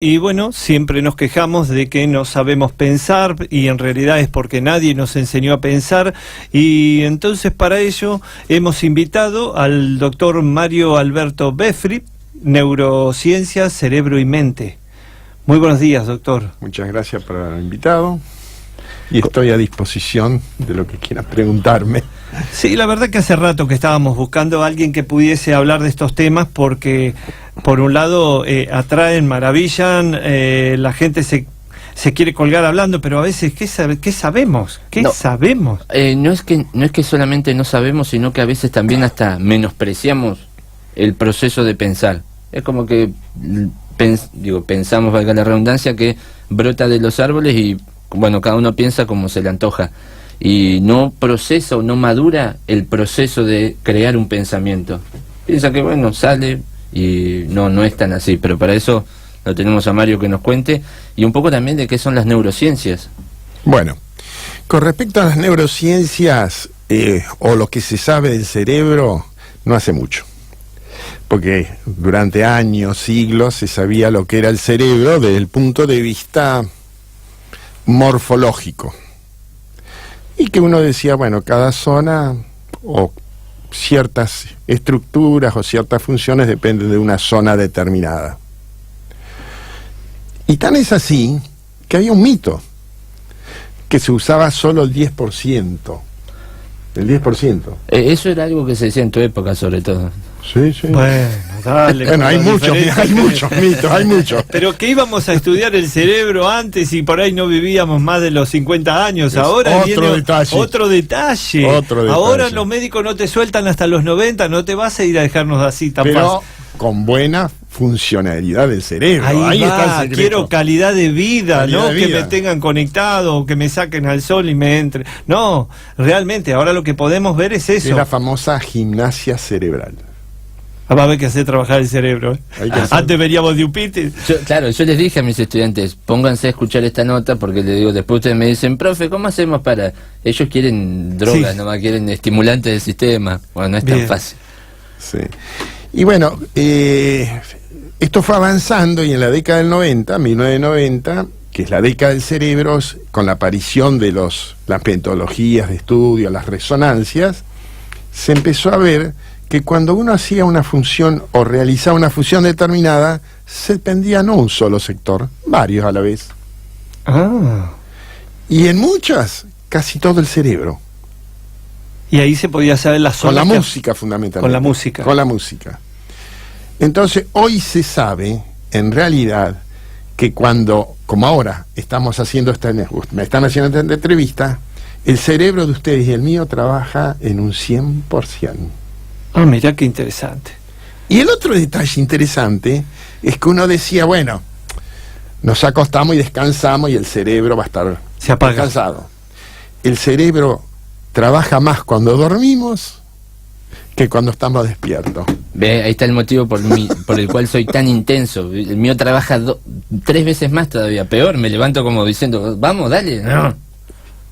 Y bueno, siempre nos quejamos de que no sabemos pensar y en realidad es porque nadie nos enseñó a pensar, y entonces para ello hemos invitado al doctor Mario Alberto Befri, Neurociencia, Cerebro y Mente. Muy buenos días, doctor. Muchas gracias por haber invitado y estoy a disposición de lo que quieran preguntarme. Sí, la verdad que hace rato que estábamos buscando a alguien que pudiese hablar de estos temas porque, por un lado, atraen, maravillan, la gente se quiere colgar hablando, pero a veces, ¿qué sabemos? ¿Qué sabemos? No es que solamente no sabemos, sino que a veces también hasta menospreciamos el proceso de pensar. Es como que, pensamos, valga la redundancia, que brota de los árboles y, bueno, cada uno piensa como se le antoja. Y no procesa o no madura el proceso de crear un pensamiento. Piensa que, bueno, sale y no es tan así, pero para eso lo tenemos a Mario que nos cuente, y un poco también de qué son las neurociencias. Bueno, con respecto a las neurociencias, o lo que se sabe del cerebro, no hace mucho. Porque durante años, siglos, se sabía lo que era el cerebro desde el punto de vista morfológico. Y que uno decía, bueno, cada zona o ciertas estructuras o ciertas funciones dependen de una zona determinada. Y tan es así que había un mito, que se usaba solo el 10%. El 10%. Eso era algo que se decía en tu época, sobre todo. Sí, sí. Bueno, dale. Bueno, hay muchos mitos, hay muchos. Pero que íbamos a estudiar el cerebro antes y por ahí no vivíamos más de los 50 años. Ahora otro detalle. Otro detalle. Ahora los médicos no te sueltan hasta los 90, no te vas a ir a dejarnos así tan Pero fácil. Con buena funcionalidad del cerebro. Ahí está el secreto. Quiero calidad de vida, calidad no de que vida. me tengan conectado, que me saquen al sol y me entre. No, realmente, ahora lo que podemos ver es eso. Es la famosa gimnasia cerebral. Va a haber que hacer trabajar el cerebro. Antes veníamos de Upite. Yo les dije a mis estudiantes, pónganse a escuchar esta nota, porque les digo, después ustedes me dicen, profe, ¿cómo hacemos para...? Ellos quieren drogas, Sí. nomás quieren estimulantes del sistema. Bueno, no es Bien. tan fácil. Sí. Y bueno, esto fue avanzando, y en la década del 90, 1990, que es la década del cerebro, con la aparición de las metodologías de estudio, las resonancias, se empezó a ver que cuando uno hacía una función o realizaba una función determinada, se dependía no un solo sector, varios a la vez. Ah. Y en muchas, casi todo el cerebro. Y ahí se podía saber la zona. Con la música, fundamentalmente. Con la música. Con la música. Entonces, hoy se sabe, en realidad, que cuando, como ahora, estamos haciendo me están haciendo esta entrevista, el cerebro de ustedes y el mío trabaja en un 100%. Ah, mirá qué interesante. Y el otro detalle interesante es que uno decía, bueno, nos acostamos y descansamos y el cerebro va a estar Se apaga. descansado. El cerebro trabaja más cuando dormimos que cuando estamos despiertos. Ve, ahí está el motivo por el cual soy tan intenso. El mío trabaja 3 veces más todavía, peor. Me levanto como diciendo, vamos, dale. No.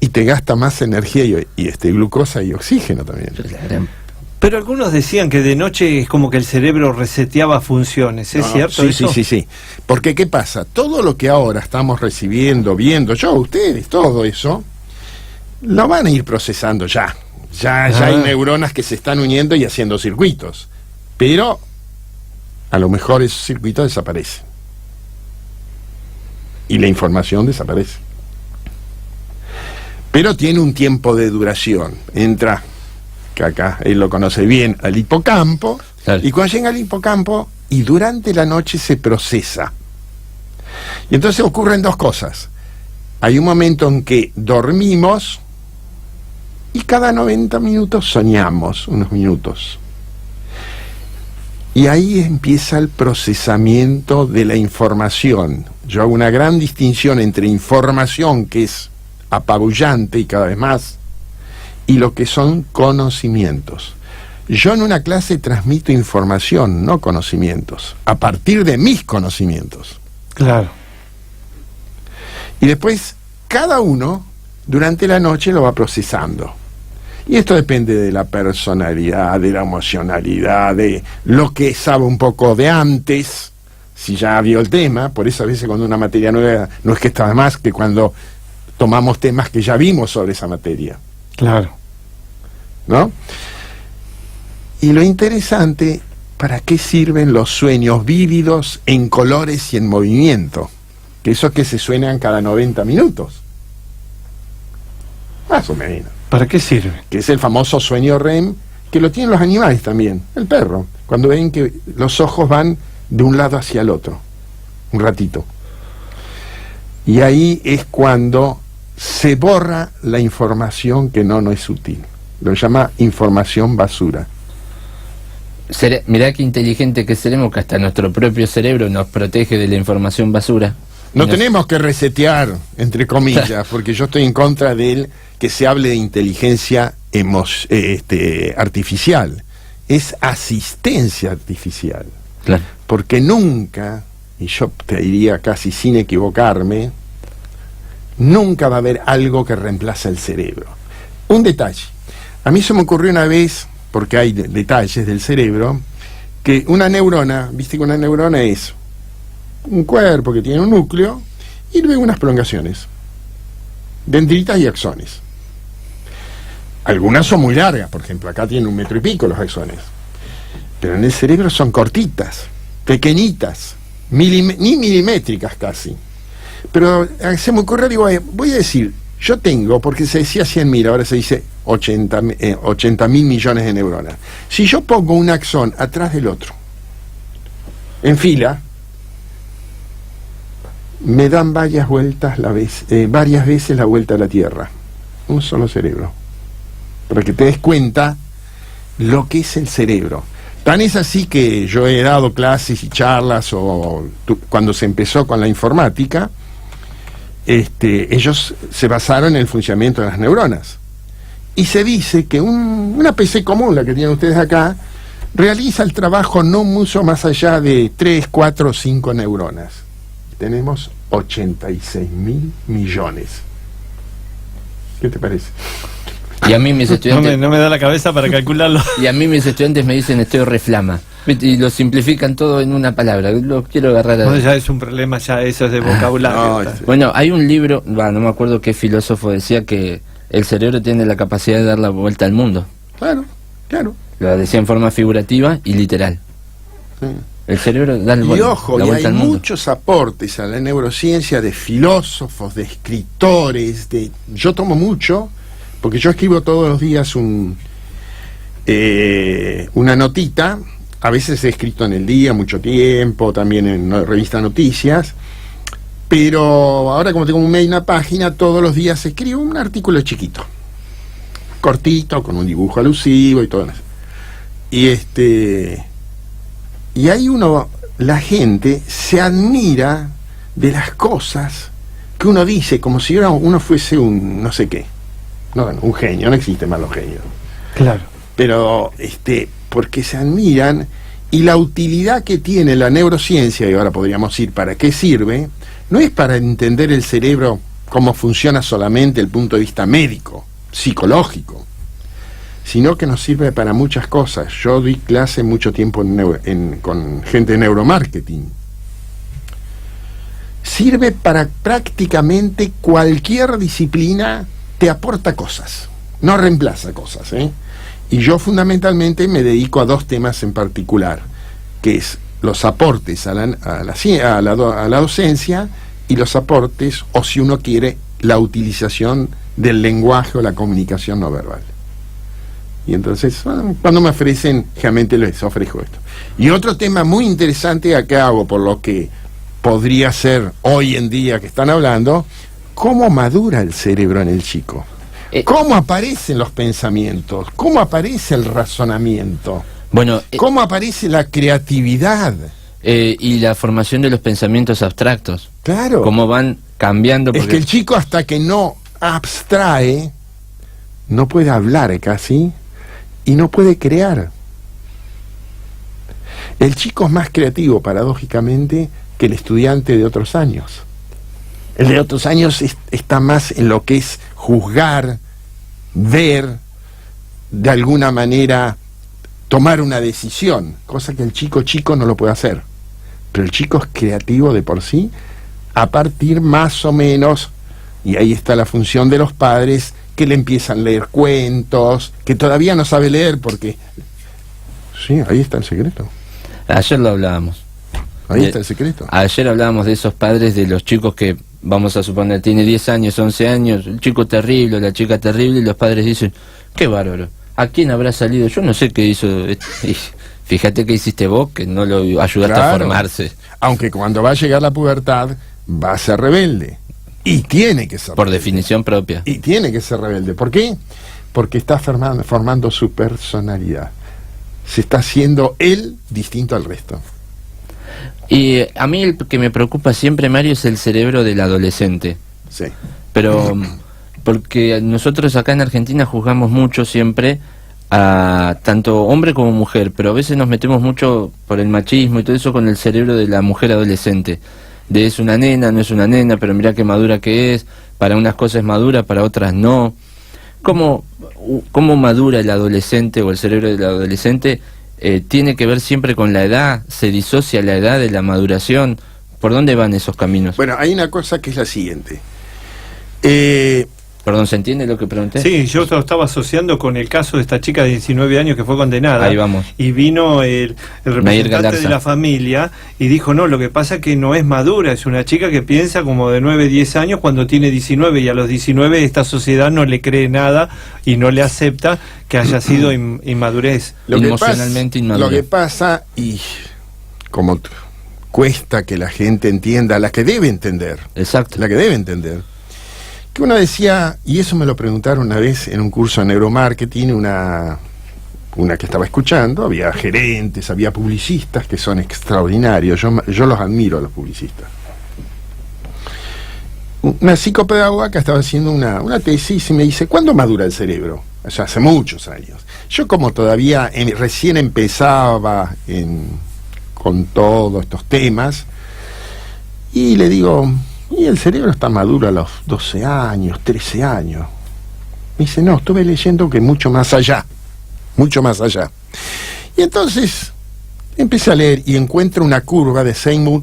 Y te gasta más energía y glucosa y oxígeno también. Pero algunos decían que de noche es como que el cerebro reseteaba funciones. ¿Es cierto Sí, eso? sí. Porque ¿qué pasa? Todo lo que ahora estamos recibiendo, viendo, ustedes, todo eso, lo van a ir procesando ya. Ya hay neuronas que se están uniendo y haciendo circuitos. Pero a lo mejor esos circuitos desaparecen. Y la información desaparece. Pero tiene un tiempo de duración. Entra, que acá él lo conoce bien, al hipocampo. Claro. Y cuando llega al hipocampo, y durante la noche se procesa. Y entonces ocurren dos cosas. Hay un momento en que dormimos, y cada 90 minutos soñamos unos minutos. Y ahí empieza el procesamiento de la información. Yo hago una gran distinción entre información, que es apabullante y cada vez más, y lo que son conocimientos. Yo en una clase transmito información, no conocimientos, a partir de mis conocimientos. Claro. Y después, cada uno, durante la noche, lo va procesando. Y esto depende de la personalidad, de la emocionalidad, de lo que sabe un poco de antes, si ya vio el tema. Por eso a veces cuando una materia nueva no es que está más que cuando tomamos temas que ya vimos sobre esa materia. Claro. ¿No? Y lo interesante, ¿para qué sirven los sueños vívidos en colores y en movimiento? Que esos que se suenan cada 90 minutos. Más o menos. ¿Para qué sirve? Que es el famoso sueño REM, que lo tienen los animales también. El perro, cuando ven que los ojos van de un lado hacia el otro, un ratito. Y ahí es cuando se borra la información que no es útil. Lo llama información basura. Mirá qué inteligente que seremos, que hasta nuestro propio cerebro nos protege de la información basura. No tenemos que resetear, entre comillas, porque yo estoy en contra de él, que se hable de inteligencia artificial. Es asistencia artificial. Claro. Porque nunca, y yo te diría casi sin equivocarme, nunca va a haber algo que reemplace el cerebro. Un detalle. A mí se me ocurrió una vez, porque hay detalles del cerebro, que una neurona, viste que una neurona es un cuerpo que tiene un núcleo y luego unas prolongaciones, dendritas y axones. Algunas son muy largas, por ejemplo, acá tienen 1,5 metros los axones, pero en el cerebro son cortitas, pequeñitas, ni milimétricas casi. Pero se me ocurre, digo, voy a decir, yo tengo, porque se decía 100.000, ahora se dice 80.000 millones de neuronas. Si yo pongo un axón atrás del otro, en fila, me dan varias veces la vuelta a la Tierra. Un solo cerebro. Para que te des cuenta lo que es el cerebro. Tan es así que yo he dado clases y charlas, cuando se empezó con la informática, ellos se basaron en el funcionamiento de las neuronas. Y se dice que una PC común, la que tienen ustedes acá, realiza el trabajo no mucho más allá de 3, 4 o 5 neuronas. Tenemos 86.000 millones. ¿Qué te parece? Y a mí mis estudiantes... No me da la cabeza para calcularlo. Y a mí mis estudiantes me dicen estoy reflama. Y lo simplifican todo en una palabra. Lo quiero agarrar a... No, ya es un problema, ya eso es de vocabulario. No, Bueno, hay un libro, no me acuerdo qué filósofo decía que el cerebro tiene la capacidad de dar la vuelta al mundo. Claro, claro. Lo decía en forma figurativa y literal. Sí. El cerebro da Y ojo, la y vuelta hay al mundo. muchos aportes a la neurociencia de filósofos, de escritores, yo tomo mucho, porque yo escribo todos los días una notita, a veces he escrito en el día mucho tiempo, también en revista Noticias, pero ahora como tengo un mail y una página, todos los días escribo un artículo chiquito, cortito, con un dibujo alusivo y todo eso. Y ahí la gente se admira de las cosas que uno dice, como si uno fuese un no sé qué. No, un genio, no existen más los genios. Claro. Pero, porque se admiran, y la utilidad que tiene la neurociencia, y ahora podríamos ir para qué sirve, no es para entender el cerebro cómo funciona solamente el punto de vista médico, psicológico, sino que nos sirve para muchas cosas. Yo di clase mucho tiempo con gente de neuromarketing. Sirve para prácticamente cualquier disciplina, te aporta cosas, no reemplaza cosas, Y yo fundamentalmente me dedico a 2 temas en particular, que es los aportes a la docencia y los aportes, o si uno quiere, la utilización del lenguaje o la comunicación no verbal. Y entonces, cuando me ofrecen, realmente les ofrezco esto. Y otro tema muy interesante acá hago, por lo que podría ser hoy en día que están hablando, cómo madura el cerebro en el chico. ¿Cómo aparecen los pensamientos? ¿Cómo aparece el razonamiento? Bueno, ¿cómo aparece la creatividad? Y la formación de los pensamientos abstractos. Claro. Cómo van cambiando. Es que el chico, hasta que no abstrae, no puede hablar casi, y no puede crear. El chico es más creativo, paradójicamente, que el estudiante de otros años. El de otros años está más en lo que es juzgar, ver, de alguna manera tomar una decisión, cosa que el chico no lo puede hacer. pero el chico es creativo de por sí, a partir más o menos, y ahí está la función de los padres, que le empiezan a leer cuentos, que todavía no sabe leer porque... Sí, ahí está el secreto. Ayer lo hablábamos. Ahí está el secreto. Ayer hablábamos de esos padres, de los chicos que, vamos a suponer, tiene 10 años, 11 años, el chico terrible, la chica terrible, y los padres dicen, qué bárbaro, ¿a quién habrá salido? Yo no sé qué hizo. Y fíjate que hiciste vos, que no lo ayudaste a formarse. Aunque cuando va a llegar la pubertad, va a ser rebelde. Y tiene que ser por rebelde. Definición propia. Y tiene que ser rebelde. ¿Por qué? Porque está formando su personalidad. Se está haciendo él distinto al resto. Y a mí el que me preocupa siempre, Mario, es el cerebro del adolescente. Sí. Pero porque nosotros acá en Argentina juzgamos mucho siempre a tanto hombre como mujer, pero a veces nos metemos mucho por el machismo y todo eso con el cerebro de la mujer adolescente. De es una nena, no es una nena, pero mirá qué madura que es, para unas cosas es madura, para otras no. ¿Cómo madura el adolescente o el cerebro del adolescente? ¿Tiene que ver siempre con la edad? ¿Se disocia la edad de la maduración? ¿Por dónde van esos caminos? Bueno, hay una cosa que es la siguiente. Perdón, ¿se entiende lo que pregunté? Sí, yo lo estaba asociando con el caso de esta chica de 19 años que fue condenada. Ahí vamos. Y vino el representante de la familia y dijo, no, lo que pasa es que no es madura, es una chica que piensa como de 9, 10 años cuando tiene 19, y a los 19 esta sociedad no le cree nada y no le acepta que haya sido inmadurez. Emocionalmente inmadura. Lo que pasa, y como cuesta que la gente entienda, la que debe entender. Exacto. La que debe entender. Que uno decía, y eso me lo preguntaron una vez en un curso de neuromarketing, una que estaba escuchando, había gerentes, había publicistas que son extraordinarios, yo los admiro a los publicistas. Una psicopedagoga que estaba haciendo una tesis y me dice, ¿cuándo madura el cerebro? O sea, hace muchos años. Yo como todavía recién empezaba con todos estos temas, y le digo... Y el cerebro está maduro a los 12 años, 13 años. Me dice, no, estuve leyendo que mucho más allá. Mucho más allá. Y entonces empecé a leer y encuentro una curva de Seymour.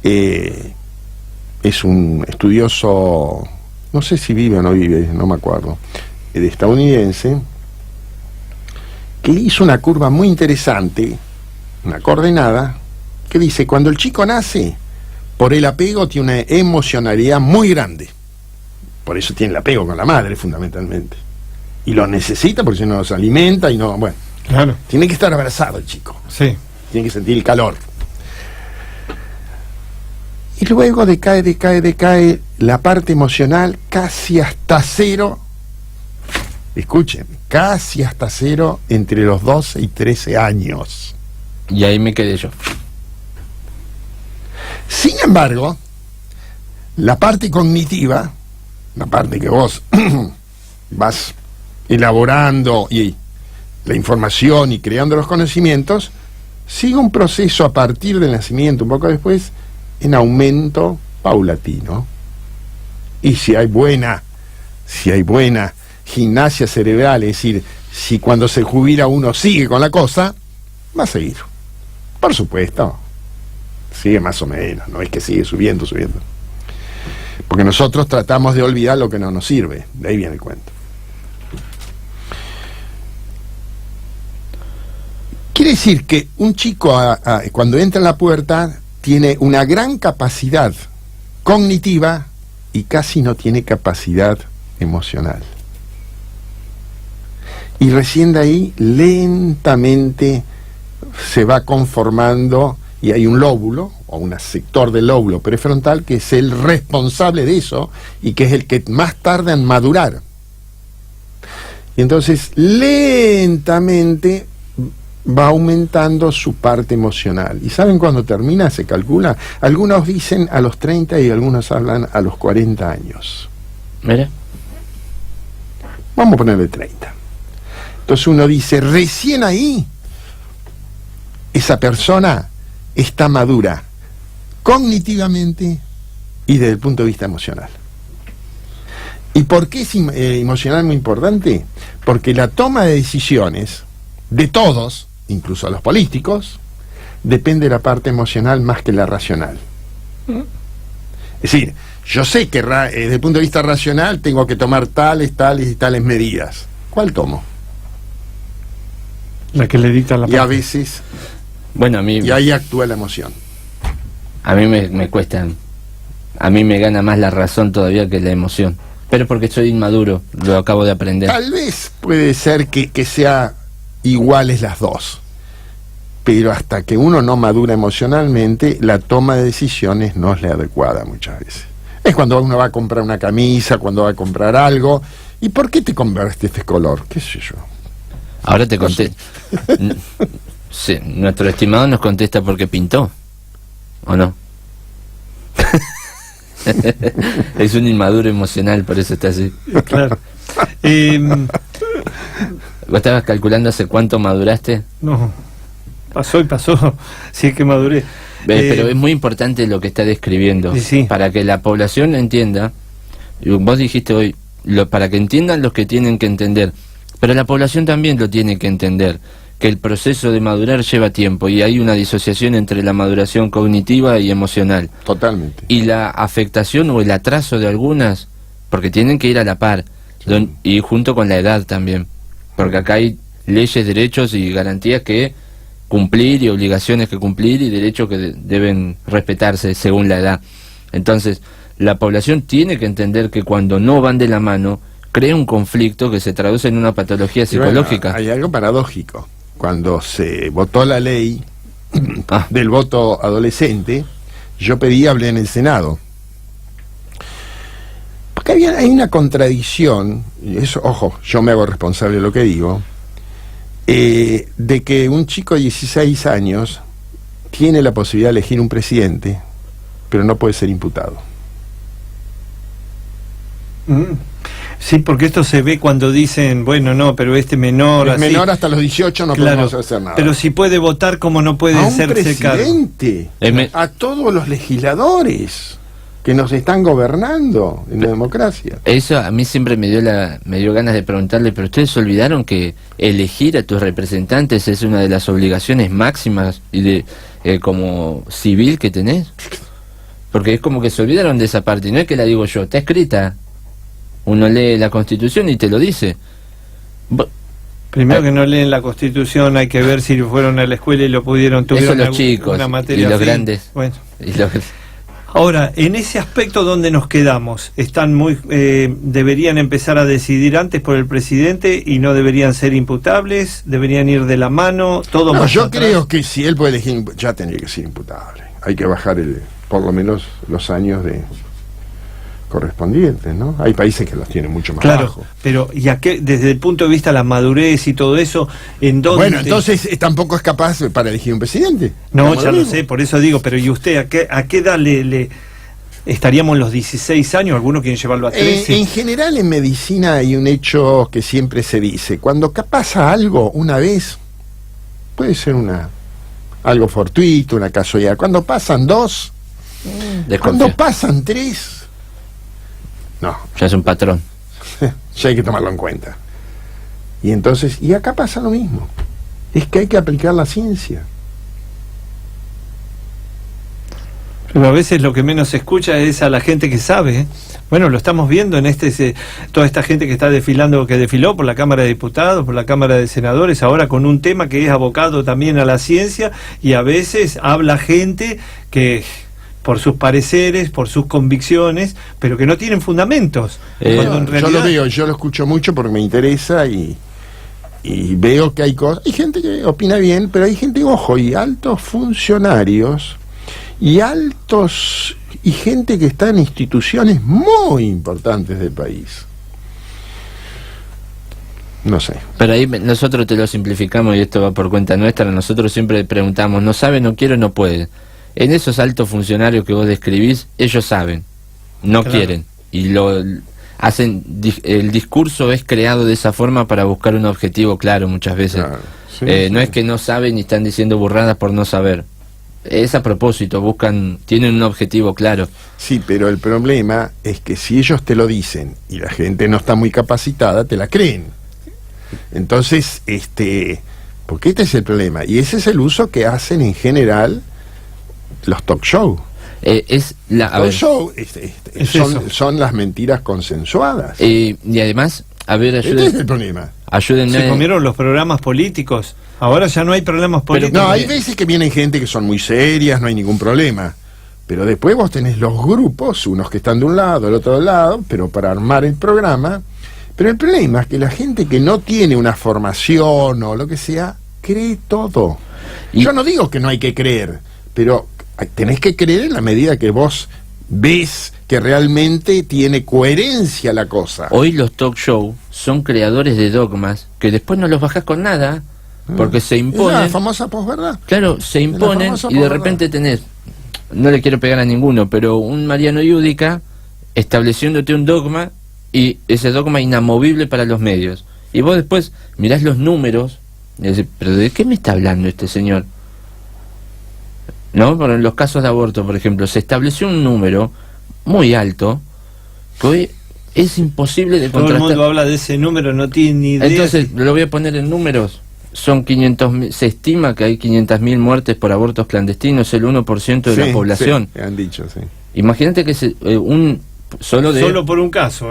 Es un estudioso, no sé si vive o no vive, no me acuerdo, estadounidense, que hizo una curva muy interesante, una coordenada, que dice, cuando el chico nace... Por el apego tiene una emocionalidad muy grande. Por eso tiene el apego con la madre, fundamentalmente. Y lo necesita porque si no se alimenta y no... Bueno, claro. Tiene que estar abrazado el chico. Sí. Tiene que sentir el calor. Y luego decae la parte emocional casi hasta cero. Escuchen, casi hasta cero entre los 12 y 13 años. Y ahí me quedé yo. Sin embargo, la parte cognitiva, la parte que vos vas elaborando y la información y creando los conocimientos, sigue un proceso a partir del nacimiento, un poco después, en aumento paulatino. Y si hay buena gimnasia cerebral, es decir, si cuando se jubila uno sigue con la cosa, va a seguir. Por supuesto. Sigue más o menos, no es que sigue subiendo. Porque nosotros tratamos de olvidar lo que no nos sirve. De ahí viene el cuento. Quiere decir que un chico cuando entra en la pubertad tiene una gran capacidad cognitiva y casi no tiene capacidad emocional. Y recién de ahí lentamente se va conformando. Y hay un lóbulo, o un sector del lóbulo prefrontal, que es el responsable de eso, y que es el que más tarda en madurar. Y entonces, lentamente, va aumentando su parte emocional. ¿Y saben cuándo termina? Se calcula. Algunos dicen a los 30 y algunos hablan a los 40 años. Mira. Vamos a ponerle 30. Entonces uno dice, recién ahí, esa persona... está madura cognitivamente y desde el punto de vista emocional. ¿Y por qué es emocional muy importante? Porque la toma de decisiones de todos, incluso a los políticos, depende de la parte emocional más que la racional. Es decir, yo sé que desde el punto de vista racional tengo que tomar tales y tales medidas. ¿Cuál tomo? La que le dicta la Y a veces, Bueno, a mí, y ahí actúa la emoción. a mí me cuesta. A mí me gana más la razón todavía que la emoción. Pero porque soy inmaduro, lo acabo de aprender. Tal vez puede ser que sea iguales las dos, pero hasta que uno no madura emocionalmente, la toma de decisiones no es la adecuada muchas veces. Es cuando uno va a comprar una camisa, cuando va a comprar algo. ¿Y por qué te compraste este color? ¿Qué sé yo? Ahora te conté. Sí, nuestro estimado nos contesta porque pintó, ¿o no? Es un inmaduro emocional, por eso está así. Claro. ¿Vos estabas calculando hace cuánto maduraste? No, pasó y pasó, si es que maduré. Pero es muy importante lo que está describiendo, sí. para que la población entienda. Vos dijiste hoy, para que entiendan los que tienen que entender, pero la población también lo tiene que entender, que el proceso de madurar lleva tiempo y hay una disociación entre la maduración cognitiva y emocional. Totalmente. Y la afectación o el atraso de algunas, porque tienen que ir a la par, y junto con la edad también, porque acá hay leyes, derechos y garantías que cumplir y obligaciones que cumplir y derechos que deben respetarse según la edad. Entonces, la población tiene que entender que cuando no van de la mano, crea un conflicto que se traduce en una patología psicológica. Bueno, hay algo paradójico. Cuando se votó la ley del voto adolescente, yo hablé en el Senado. Porque hay una contradicción, y eso, ojo, yo me hago responsable de lo que digo, de que un chico de 16 años tiene la posibilidad de elegir un presidente, pero no puede ser imputado. Sí, porque esto se ve cuando dicen, bueno, no, pero este menor... Es así, menor hasta los 18, no claro, podemos hacer nada. pero si puede votar, ¿cómo no puede a un hacerse cargo? presidente, a todos los legisladores que nos están gobernando en la democracia. Eso a mí siempre me dio ganas de preguntarle, pero ustedes olvidaron que elegir a tus representantes es una de las obligaciones máximas y de como civil que tenés. Porque es como que se olvidaron de esa parte, y no es que la digo yo, está escrita. Uno lee la Constitución y te lo dice. Primero que no leen la Constitución, hay que ver si fueron a la escuela y lo pudieron, tuvieron eso los chicos una materia y los fin. grandes. Bueno. Y los... Ahora, en ese aspecto, ¿dónde nos quedamos? Están deberían empezar a decidir antes por el presidente y no deberían ser imputables, deberían ir de la mano, todo No, más yo atrás. creo que si él puede elegir, ya tendría que ser imputable. Hay que bajar por lo menos los años de correspondientes, ¿no? Hay países que los tienen mucho más Claro, bajos. pero ¿y a qué, desde el punto de vista de la madurez y todo eso, en dónde? Bueno, entonces tampoco es capaz para elegir un presidente. No, Estamos ya lo mismo. sé, por eso digo, pero ¿y usted a qué edad le estaríamos los 16 años? Algunos quieren llevarlo a 13. En general en medicina hay un hecho que siempre se dice, cuando pasa algo una vez, puede ser algo fortuito, una casualidad. Cuando pasan dos, cuando pasan tres, no, Ya es un patrón. ya hay que tomarlo en cuenta. Y entonces, y acá pasa lo mismo. Es que hay que aplicar la ciencia. Pero a veces lo que menos se escucha es a la gente que sabe, ¿eh? Bueno, lo estamos viendo en toda esta gente que está desfilando, que desfiló por la Cámara de Diputados, por la Cámara de Senadores, ahora con un tema que es abocado también a la ciencia, y a veces habla gente que por sus pareceres, por sus convicciones, pero que no tienen fundamentos. Cuando en realidad... Yo lo veo, yo lo escucho mucho porque me interesa y veo que hay cosas. Hay gente que opina bien, pero hay gente, ojo, y altos funcionarios y gente que está en instituciones muy importantes del país. No sé. Pero ahí nosotros te lo simplificamos y esto va por cuenta nuestra. Nosotros siempre preguntamos, ¿no sabe, no quiere, no puede? En esos altos funcionarios que vos describís, ellos saben, no quieren. Y lo hacen, el discurso es creado de esa forma para buscar un objetivo claro muchas veces. Claro, sí, no es que no saben y están diciendo burradas por no saber. Es a propósito, tienen un objetivo claro. Sí, pero el problema es que si ellos te lo dicen y la gente no está muy capacitada, te la creen. Entonces, Porque este es el problema. Y ese es el uso que hacen en general los talk show. Talk show son las mentiras consensuadas. Y además, a ver, este es el problema. Ayúdenme. Se comieron los programas políticos. Ahora ya no hay programas políticos. No, hay veces que vienen gente que son muy serias, no hay ningún problema. Pero después vos tenés los grupos, unos que están de un lado, el otro lado, pero para armar el programa. Pero el problema es que la gente que no tiene una formación o lo que sea, cree todo. Yo no digo que no hay que creer, pero tenés que creer en la medida que vos ves que realmente tiene coherencia la cosa. Hoy los talk show son creadores de dogmas que después no los bajás con nada, porque se imponen. Es la famosa posverdad. Claro, se imponen y de repente tenés, no le quiero pegar a ninguno, pero un Mariano Yudica estableciéndote un dogma, y ese dogma inamovible para los medios. Y vos después mirás los números y decís, ¿pero de qué me está hablando este señor? ¿No? Por en los casos de aborto, por ejemplo, se estableció un número muy alto que hoy es imposible de contrastar. Todo el mundo habla de ese número, no tiene ni idea. Entonces, lo voy a poner en números. Son 500.000, se estima que hay 500.000 muertes por abortos clándistinos, el 1% de la población. Sí, han dicho, sí. Imagínate que solo por un caso,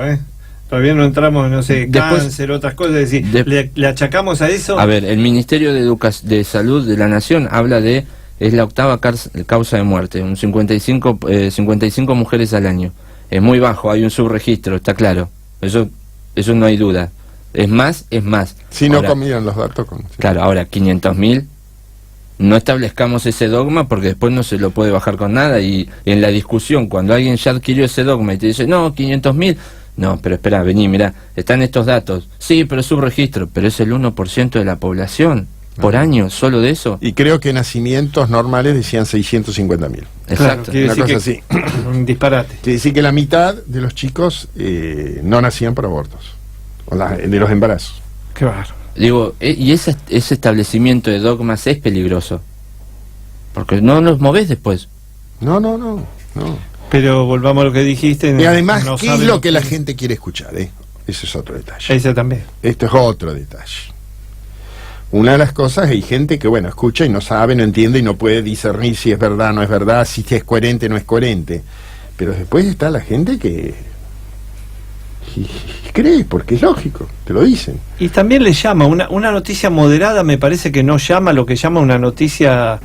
Todavía no entramos, no sé, después, cáncer, otras cosas, es decir, le achacamos a eso. A ver, el Ministerio de Salud de la Nación habla de, es la octava causa de muerte, un 55 mujeres al año. Es muy bajo, hay un subregistro, está claro. Eso no hay duda. Es más. Si no comían los datos. Claro, ahora 500.000, no establezcamos ese dogma porque después no se lo puede bajar con nada, y en la discusión, cuando alguien ya adquirió ese dogma y te dice, no, 500.000, no, pero espera, vení, mirá, están estos datos. Sí, pero es subregistro, pero es el 1% de la población por año, solo de eso. Y creo que nacimientos normales decían 650.000. Exacto. Claro, una cosa así. Un disparate. Quiere decir que la mitad de los chicos no nacían por abortos, de los embarazos. Qué bárbaro. Digo, y ese establecimiento de dogmas es peligroso, porque no los movés después. No. Pero volvamos a lo que dijiste. Y además, ¿qué es lo que la gente quiere escuchar? Ese es otro detalle. Ese también. Esto es otro detalle. Una de las cosas, hay gente que, bueno, escucha y no sabe, no entiende y no puede discernir si es verdad, no es verdad, si es coherente, no es coherente. Pero después está la gente que cree, porque es lógico, te lo dicen. Y también le llama, una noticia moderada me parece que no llama lo que llama una noticia...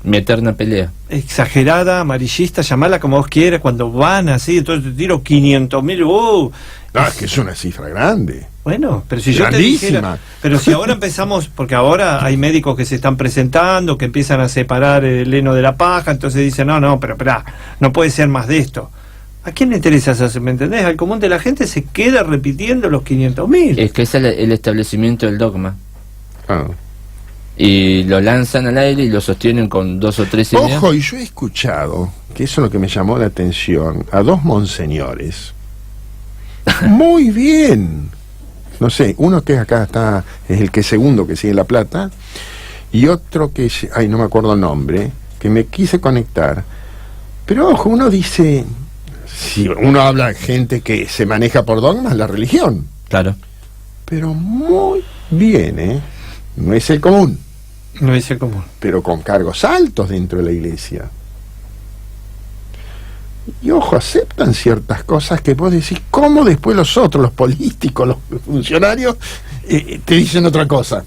Mi eterna pelea. Exagerada, amarillista, llamala como vos quieras, cuando van así, entonces te tiro 500.000, No, es que es una cifra grande. Bueno, pero si yo te dijera, pero si ahora empezamos, porque ahora hay médicos que se están presentando, que empiezan a separar el heno de la paja, entonces dicen, no, pero espera, no puede ser más de esto. ¿A quién le interesa eso? ¿Me entendés? Al común de la gente se queda repitiendo los 500.000. Es que es el establecimiento del dogma. Ah. Y lo lanzan al aire y lo sostienen con 2 o 3 ideas. Ojo, y yo he escuchado, que eso es lo que me llamó la atención, a 2 monseñores. Muy bien. No sé, uno que acá está, es el que segundo que sigue La Plata, y otro que, no me acuerdo el nombre, que me quise conectar. Pero ojo, uno dice, si uno habla de gente que se maneja por dogmas, la religión. Claro. Pero muy bien, no es el común. No es el común. Pero con cargos altos dentro de la iglesia. Y ojo, aceptan ciertas cosas que vos decís, ¿cómo después los otros, los políticos, los funcionarios, te dicen otra cosa?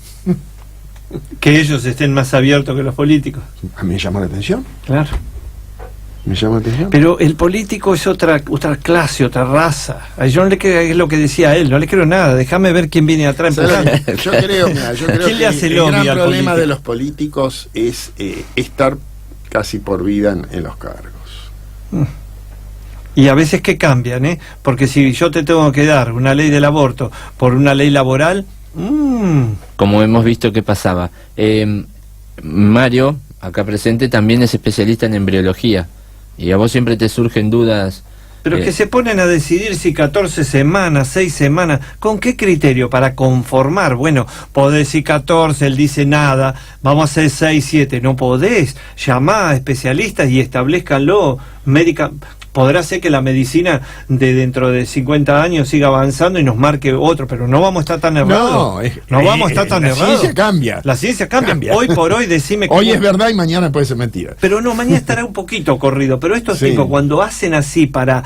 Que ellos estén más abiertos que los políticos. A mí me llamó la atención. Claro. Me llama la atención. Pero el político es otra clase, otra raza. Yo no le creo, es lo que decía él, no le creo nada. Déjame ver quién viene atrás. Yo creo ¿Quién le hace que el lobby gran al problema político? de los políticos es estar casi por vida en los cargos. Y a veces que cambian, porque si yo te tengo que dar una ley del aborto por una ley laboral, como hemos visto que pasaba. Mario, acá presente, también es especialista en embriología, y a vos siempre te surgen dudas. Pero que se ponen a decidir si 14 semanas, 6 semanas, ¿con qué criterio? Para conformar. Bueno, podés decir 14, él dice nada, vamos a hacer 6, 7, no podés. Llamá a especialistas y establezcanlo médica. Podrá ser que la medicina de dentro de 50 años siga avanzando y nos marque otro, pero no vamos a estar tan errados. No vamos a estar tan errados. La ciencia cambia. La ciencia cambia. Hoy por hoy decime que... Hoy es verdad y mañana puede ser mentira. Pero no, mañana estará un poquito corrido. Pero estos tipos, cuando hacen así para...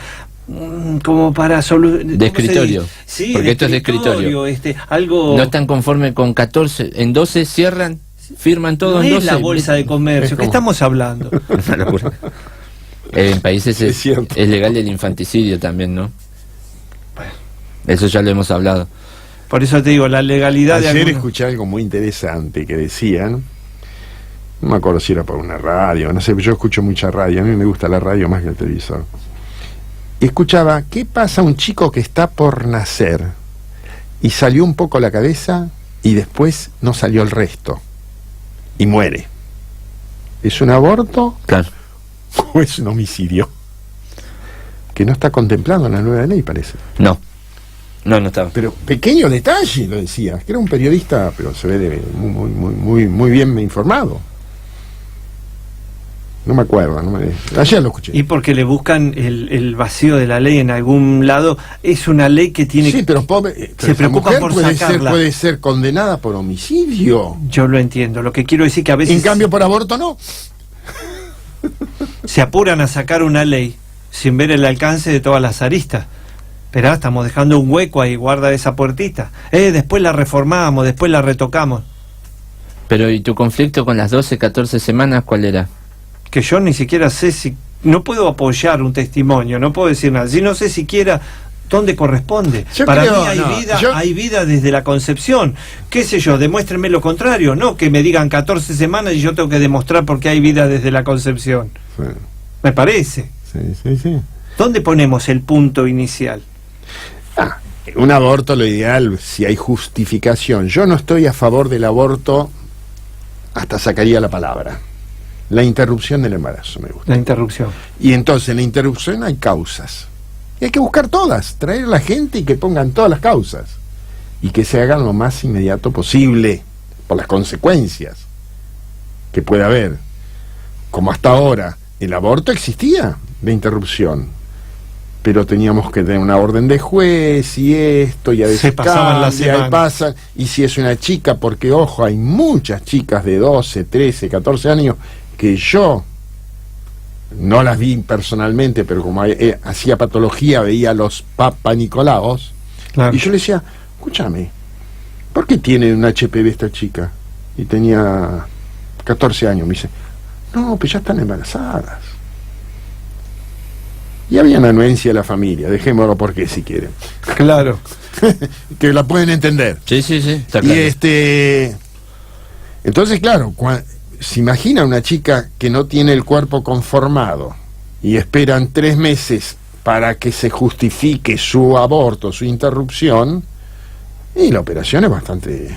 como para de escritorio. Sí, porque esto es de escritorio. Algo... No están conformes con 14, en 12 cierran, firman todo no en 12. Es la bolsa de comercio, ¿qué estamos hablando? Una locura. En países es legal el infanticidio también, ¿no? Bueno. Eso ya lo hemos hablado. Por eso te digo, la legalidad Ayer de algunos... escuché algo muy interesante que decían, no me acuerdo si era por una radio, no sé, yo escucho mucha radio, a mí me gusta la radio más que el televisor. Y escuchaba, ¿qué pasa a un chico que está por nacer y salió un poco la cabeza y después no salió el resto y muere? ¿Es un aborto? Claro. ¿O es un homicidio? Que no está contemplado en la nueva ley, parece. No estaba. Pero pequeño detalle, lo decía, que era un periodista, pero se ve muy bien informado. No me acuerdo, ayer lo escuché. Y porque le buscan el vacío de la ley en algún lado. Es una ley que tiene... Sí, pero pobre, se preocupa por sacarla. Puede ser condenada por homicidio. Yo lo entiendo. Lo que quiero decir que a veces... En cambio, por aborto no. Se apuran a sacar una ley sin ver el alcance de todas las aristas. Pero estamos dejando un hueco ahí, guarda esa puertita. Después la reformamos, después la retocamos. Pero ¿y tu conflicto con las 12, 14 semanas cuál era? Que yo ni siquiera sé si... No puedo apoyar un testimonio, no puedo decir nada. Si no sé siquiera dónde corresponde. Para mí hay vida desde la concepción. ¿Qué sé yo? Demuéstrenme lo contrario. No que me digan 14 semanas y yo tengo que demostrar por qué hay vida desde la concepción. Sí. Me parece. Sí. ¿Dónde ponemos el punto inicial? Un aborto, lo ideal, si hay justificación. Yo no estoy a favor del aborto, hasta sacaría la palabra. La interrupción del embarazo me gusta. La interrupción. Y entonces en la interrupción hay causas. Y hay que buscar todas, traer a la gente y que pongan todas las causas. Y que se hagan lo más inmediato posible, por las consecuencias que puede haber. Como hasta ahora, el aborto existía de interrupción. Pero teníamos que tener una orden de juez y esto, y a veces se pasaban las semanas. Y pasa, y si es una chica, porque ojo, hay muchas chicas de 12, 13, 14 años que yo no las vi personalmente, pero como hacía patología, veía a los Papa Nicolaos, claro. Y yo le decía, escúchame, ¿por qué tiene un HPV esta chica? Y tenía 14 años, me dice, no, pues ya están embarazadas. Y había una anuencia de la familia, dejémoslo porque si quieren. Claro. Que la pueden entender. Sí, está claro. Y entonces, claro, se imagina una chica que no tiene el cuerpo conformado y esperan 3 meses para que se justifique su aborto, su interrupción, y la operación es bastante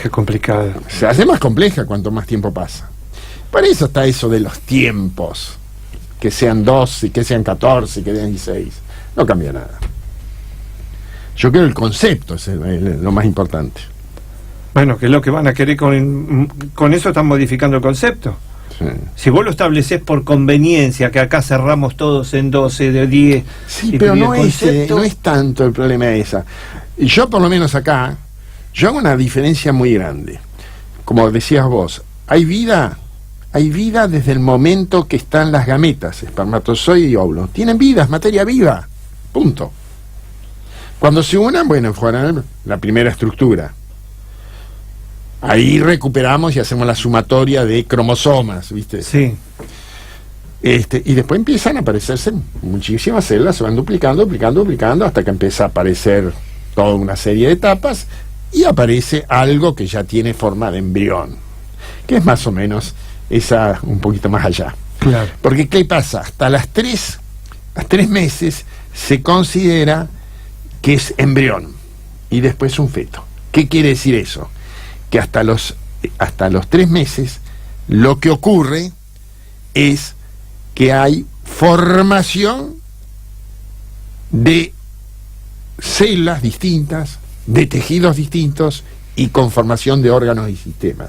complicada. Se hace más compleja cuanto más tiempo pasa. Por eso está eso de los tiempos. Que sean 12, que sean 14, que sean 16. No cambia nada. Yo creo que el concepto es lo más importante. Bueno, que es lo que van a querer con eso están modificando el concepto. Sí. Si vos lo estableces por conveniencia, que acá cerramos todos en 12, de 10... Sí, pero no es tanto el problema esa. Yo por lo menos acá, yo hago una diferencia muy grande. Como decías vos, hay vida desde el momento que están las gametas, espermatozoide y óvulo. Tienen vida, es materia viva. Punto. Cuando se unan, bueno, fueron la primera estructura. Ahí recuperamos y hacemos la sumatoria de cromosomas, ¿viste? Sí. Y después empiezan a aparecerse muchísimas células, se van duplicando, hasta que empieza a aparecer toda una serie de etapas y aparece algo que ya tiene forma de embrión, que es más o menos esa, un poquito más allá. Claro. Porque ¿qué pasa? Hasta las 3 meses se considera que es embrión y después un feto. ¿Qué quiere decir eso? Que hasta los 3 meses lo que ocurre es que hay formación de células distintas, de tejidos distintos y conformación de órganos y sistemas.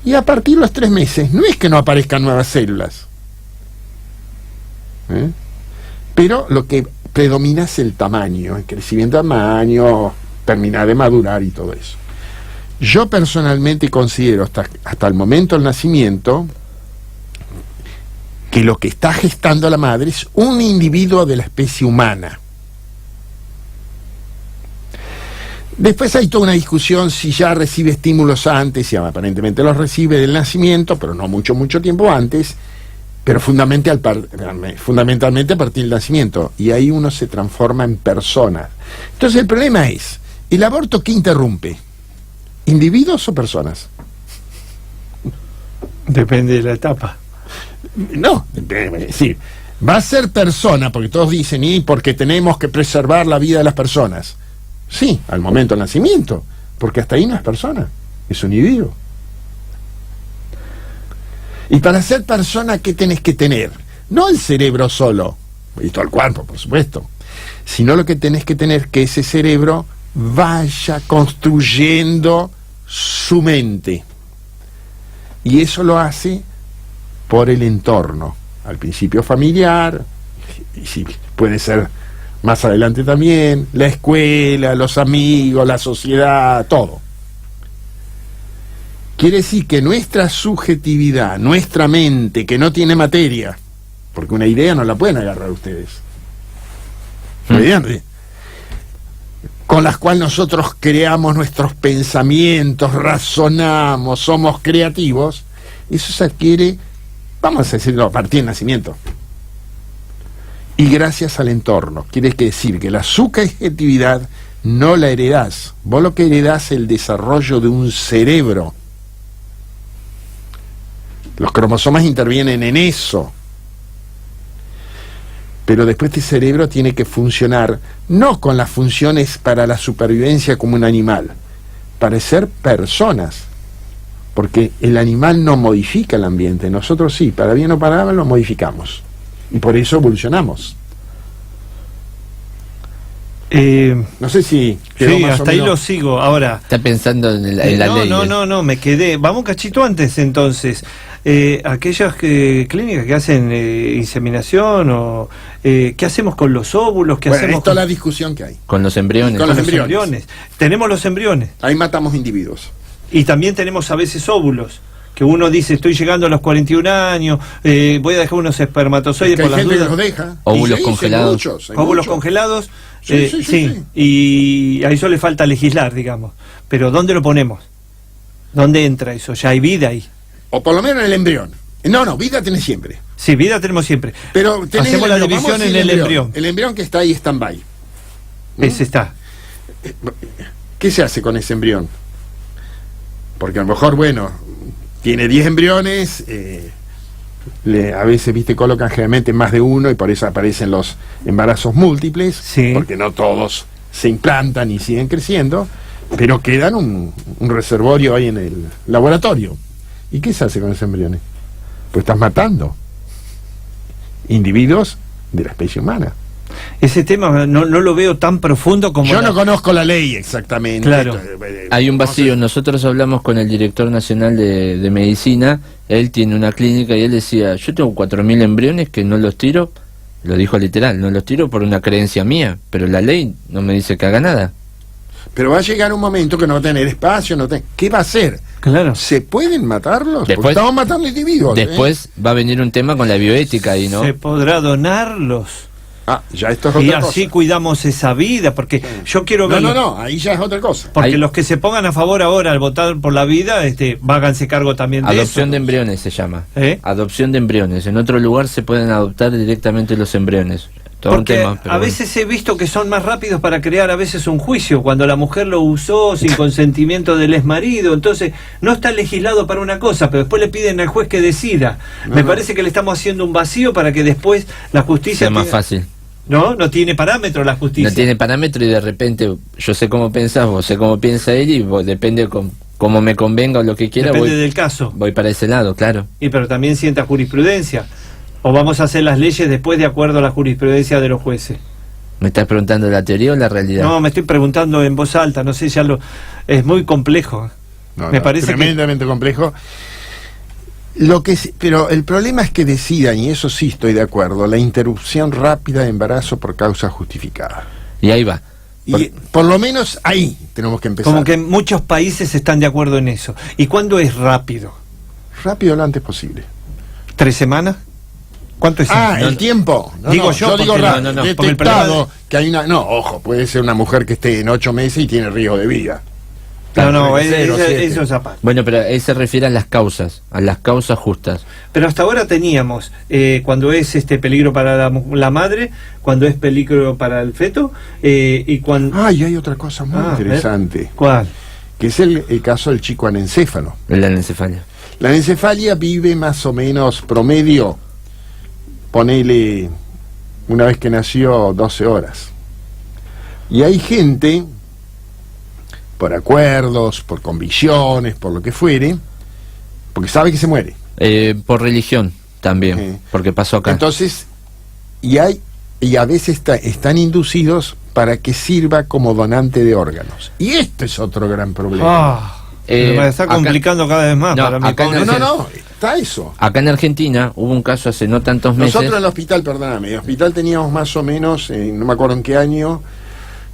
Y a partir de los 3 meses no es que no aparezcan nuevas células, Pero lo que predomina es el tamaño, el crecimiento de tamaño, terminar de madurar y todo eso. Yo personalmente considero hasta el momento del nacimiento que lo que está gestando la madre es un individuo de la especie humana. Después hay toda una discusión si ya recibe estímulos antes, y aparentemente los recibe del nacimiento, pero no mucho tiempo antes, pero fundamentalmente a partir del nacimiento, y ahí uno se transforma en persona. Entonces el problema es, ¿el aborto qué interrumpe? ¿Individuos o personas? Depende de la etapa. No, es decir, va a ser persona, porque todos dicen, y porque tenemos que preservar la vida de las personas. Sí, al momento del nacimiento, porque hasta ahí no es persona, es un individuo. Y para ser persona, ¿qué tenés que tener? No el cerebro solo, y todo el cuerpo, por supuesto, sino lo que tenés que tener que ese cerebro vaya construyendo su mente. Y eso lo hace por el entorno, al principio familiar, y sí, puede ser más adelante también, la escuela, los amigos, la sociedad, todo. Quiere decir que nuestra subjetividad, nuestra mente, que no tiene materia, porque una idea no la pueden agarrar ustedes, con las cuales nosotros creamos nuestros pensamientos, razonamos, somos creativos, eso se adquiere, vamos a decirlo, a partir del nacimiento. Y gracias al entorno. Quiere decir que la subjetividad no la heredás. Vos lo que heredás es el desarrollo de un cerebro. Los cromosomas intervienen en eso. Pero después este cerebro tiene que funcionar, no con las funciones para la supervivencia como un animal, para ser personas. Porque el animal no modifica el ambiente, nosotros sí, para bien o para mal lo modificamos. Y por eso evolucionamos. No sé si... Sí, hasta ahí lo sigo. Ahora... Está pensando en la ley. No, me quedé. Vamos un cachito antes, entonces. Aquellas clínicas que hacen inseminación, o ¿qué hacemos con los óvulos? ¿Qué hacemos esto es la discusión que hay. Con los embriones. Con los embriones. Tenemos los embriones. Ahí matamos individuos. Y también tenemos a veces óvulos, que uno dice, estoy llegando a los 41 años, voy a dejar unos espermatozoides por las dudas. Que los deja. Óvulos congelados. Óvulos congelados. Sí. Y a eso le falta legislar, digamos. Pero ¿dónde lo ponemos? ¿Dónde entra eso? ¿Ya hay vida ahí? O por lo menos en el embrión. No, vida tenés siempre. Sí, vida tenemos siempre. Pero hacemos la división en el embrión. El embrión que está ahí stand-by. Ese está. ¿Qué se hace con ese embrión? Porque a lo mejor, tiene 10 embriones, a veces, colocan generalmente más de uno y por eso aparecen los embarazos múltiples, sí. Porque no todos se implantan y siguen creciendo, pero quedan un reservorio ahí en el laboratorio. ¿Y qué se hace con esos embriones? Pues estás matando individuos de la especie humana. Ese tema no lo veo tan profundo como... Yo no conozco la ley exactamente. Claro. Hay un vacío. Nosotros hablamos con el director nacional de medicina. Él tiene una clínica y él decía, yo tengo 4.000 embriones que no los tiro, lo dijo literal, no los tiro por una creencia mía, pero la ley no me dice que haga nada. Pero va a llegar un momento que no va a tener espacio, ¿qué va a hacer? Claro. ¿Se pueden matarlos? Después, porque estamos matando individuos. Después va a venir un tema con la bioética ahí, ¿no? ¿Se podrá donarlos? Ya esto es y otra así cosa. Cuidamos esa vida, porque yo quiero ver... No, ahí ya es otra cosa. Porque ahí... los que se pongan a favor ahora al votar por la vida, háganse cargo también de eso. Adopción de embriones se llama. Adopción de embriones. En otro lugar se pueden adoptar directamente los embriones. Todo porque un tema, pero a veces he visto que son más rápidos para crear a veces un juicio, cuando la mujer lo usó sin consentimiento del exmarido, entonces no está legislado para una cosa, pero después le piden al juez que decida. Me parece que le estamos haciendo un vacío para que después la justicia... sea más fácil. No tiene parámetro la justicia. No tiene parámetro y de repente yo sé cómo pensás, vos sé cómo piensa él y depende cómo me convenga o lo que quiera. Depende del caso. Voy para ese lado, claro. Pero también sienta jurisprudencia. ¿O vamos a hacer las leyes después de acuerdo a la jurisprudencia de los jueces? ¿Me estás preguntando la teoría o la realidad? No, me estoy preguntando en voz alta, no sé, es muy complejo. Me parece tremendamente complejo. Pero el problema es que decidan, y eso sí estoy de acuerdo, la interrupción rápida de embarazo por causa justificada. Y ahí va. Y por lo menos ahí tenemos que empezar. Como que muchos países están de acuerdo en eso. ¿Y cuándo es rápido? Rápido lo antes posible. 3 semanas? ¿Cuánto es? El tiempo. Digo yo, digo porque rápido. porque el Detectado problema que hay una... No, ojo, puede ser una mujer que esté en 8 meses y tiene riesgo de vida. No, Cero, siete. eso es aparte. Bueno, pero ahí se refiere a las causas justas. Pero hasta ahora teníamos, cuando es peligro para la madre, cuando es peligro para el feto, y cuando... Y hay otra cosa muy interesante. ¿Cuál? Que es el caso del chico anencéfalo. La anencefalia. La anencefalia vive más o menos promedio, ponele, una vez que nació, 12 horas. Y hay gente, por acuerdos, por convicciones, por lo que fuere, porque sabe que se muere. Por religión también, porque pasó acá. Entonces, y a veces están inducidos para que sirva como donante de órganos. Y esto es otro gran problema. Me está complicando cada vez más para mí. No, está eso. Acá en Argentina hubo un caso hace no tantos meses. Nosotros en el hospital, perdóname, en el hospital teníamos más o menos, no me acuerdo en qué año,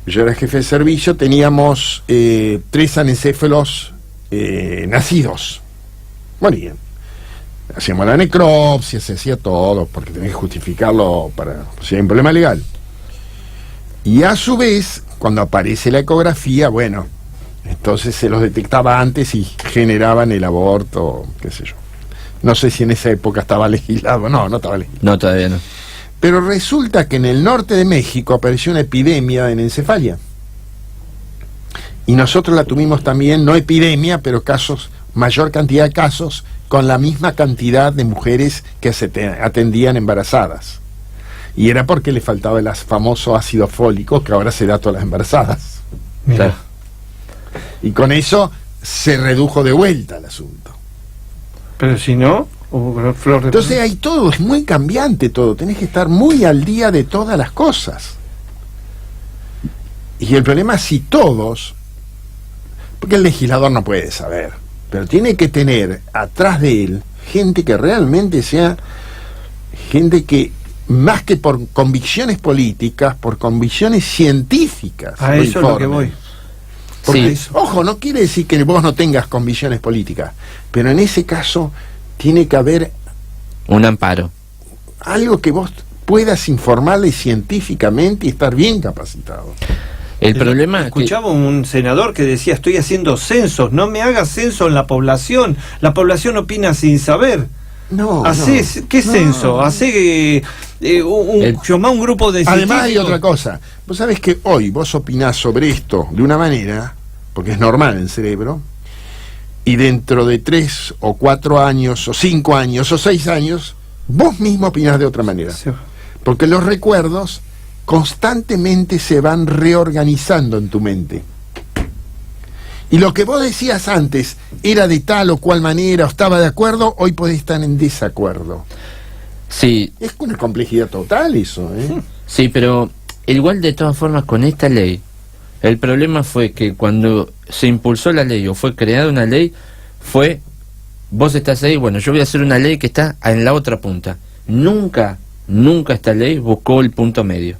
yo era jefe de servicio, teníamos 3 anencéfalos nacidos. Morían. Hacíamos la necropsia, se hacía todo, porque tenés que justificarlo para si hay un problema legal. Y a su vez, cuando aparece la ecografía, bueno, entonces se los detectaba antes y generaban el aborto, qué sé yo. No sé si en esa época estaba legislado. No estaba legislado. No, todavía no. Pero resulta que en el norte de México apareció una epidemia de anencefalia. Y nosotros la tuvimos también, no epidemia, pero casos, mayor cantidad de casos, con la misma cantidad de mujeres que se atendían embarazadas. Y era porque le faltaba el famoso ácido fólico que ahora se da a todas las embarazadas. Claro. Y con eso se redujo de vuelta el asunto. Pero si no, entonces hay todo, es muy cambiante todo, tenés que estar muy al día de todas las cosas. Y el problema es si todos, porque el legislador no puede saber, pero tiene que tener atrás de él gente que realmente sea gente que, más que por convicciones políticas, por convicciones científicas. A eso es lo que voy. Porque, ojo, no quiere decir que vos no tengas convicciones políticas, pero en ese caso tiene que haber un amparo, algo que vos puedas informarle científicamente y estar bien capacitado. El problema escuchaba un senador que decía: estoy haciendo censos, no me hagas censo en la población opina sin saber. ¿Qué censo? Hace un grupo de... Además hay otra cosa. Vos sabés que hoy vos opinás sobre esto de una manera, porque es normal en el cerebro, y dentro de 3 o 4 años, o 5 años, o 6 años, vos mismo opinás de otra manera. Sí. Porque los recuerdos constantemente se van reorganizando en tu mente. Y lo que vos decías antes era de tal o cual manera, o estaba de acuerdo, hoy podés estar en desacuerdo. Sí. Es una complejidad total eso, ¿eh? Sí, pero igual de todas formas con esta ley, el problema fue que cuando se impulsó la ley o fue creada una ley, vos estás ahí, bueno, yo voy a hacer una ley que está en la otra punta. Nunca esta ley buscó el punto medio.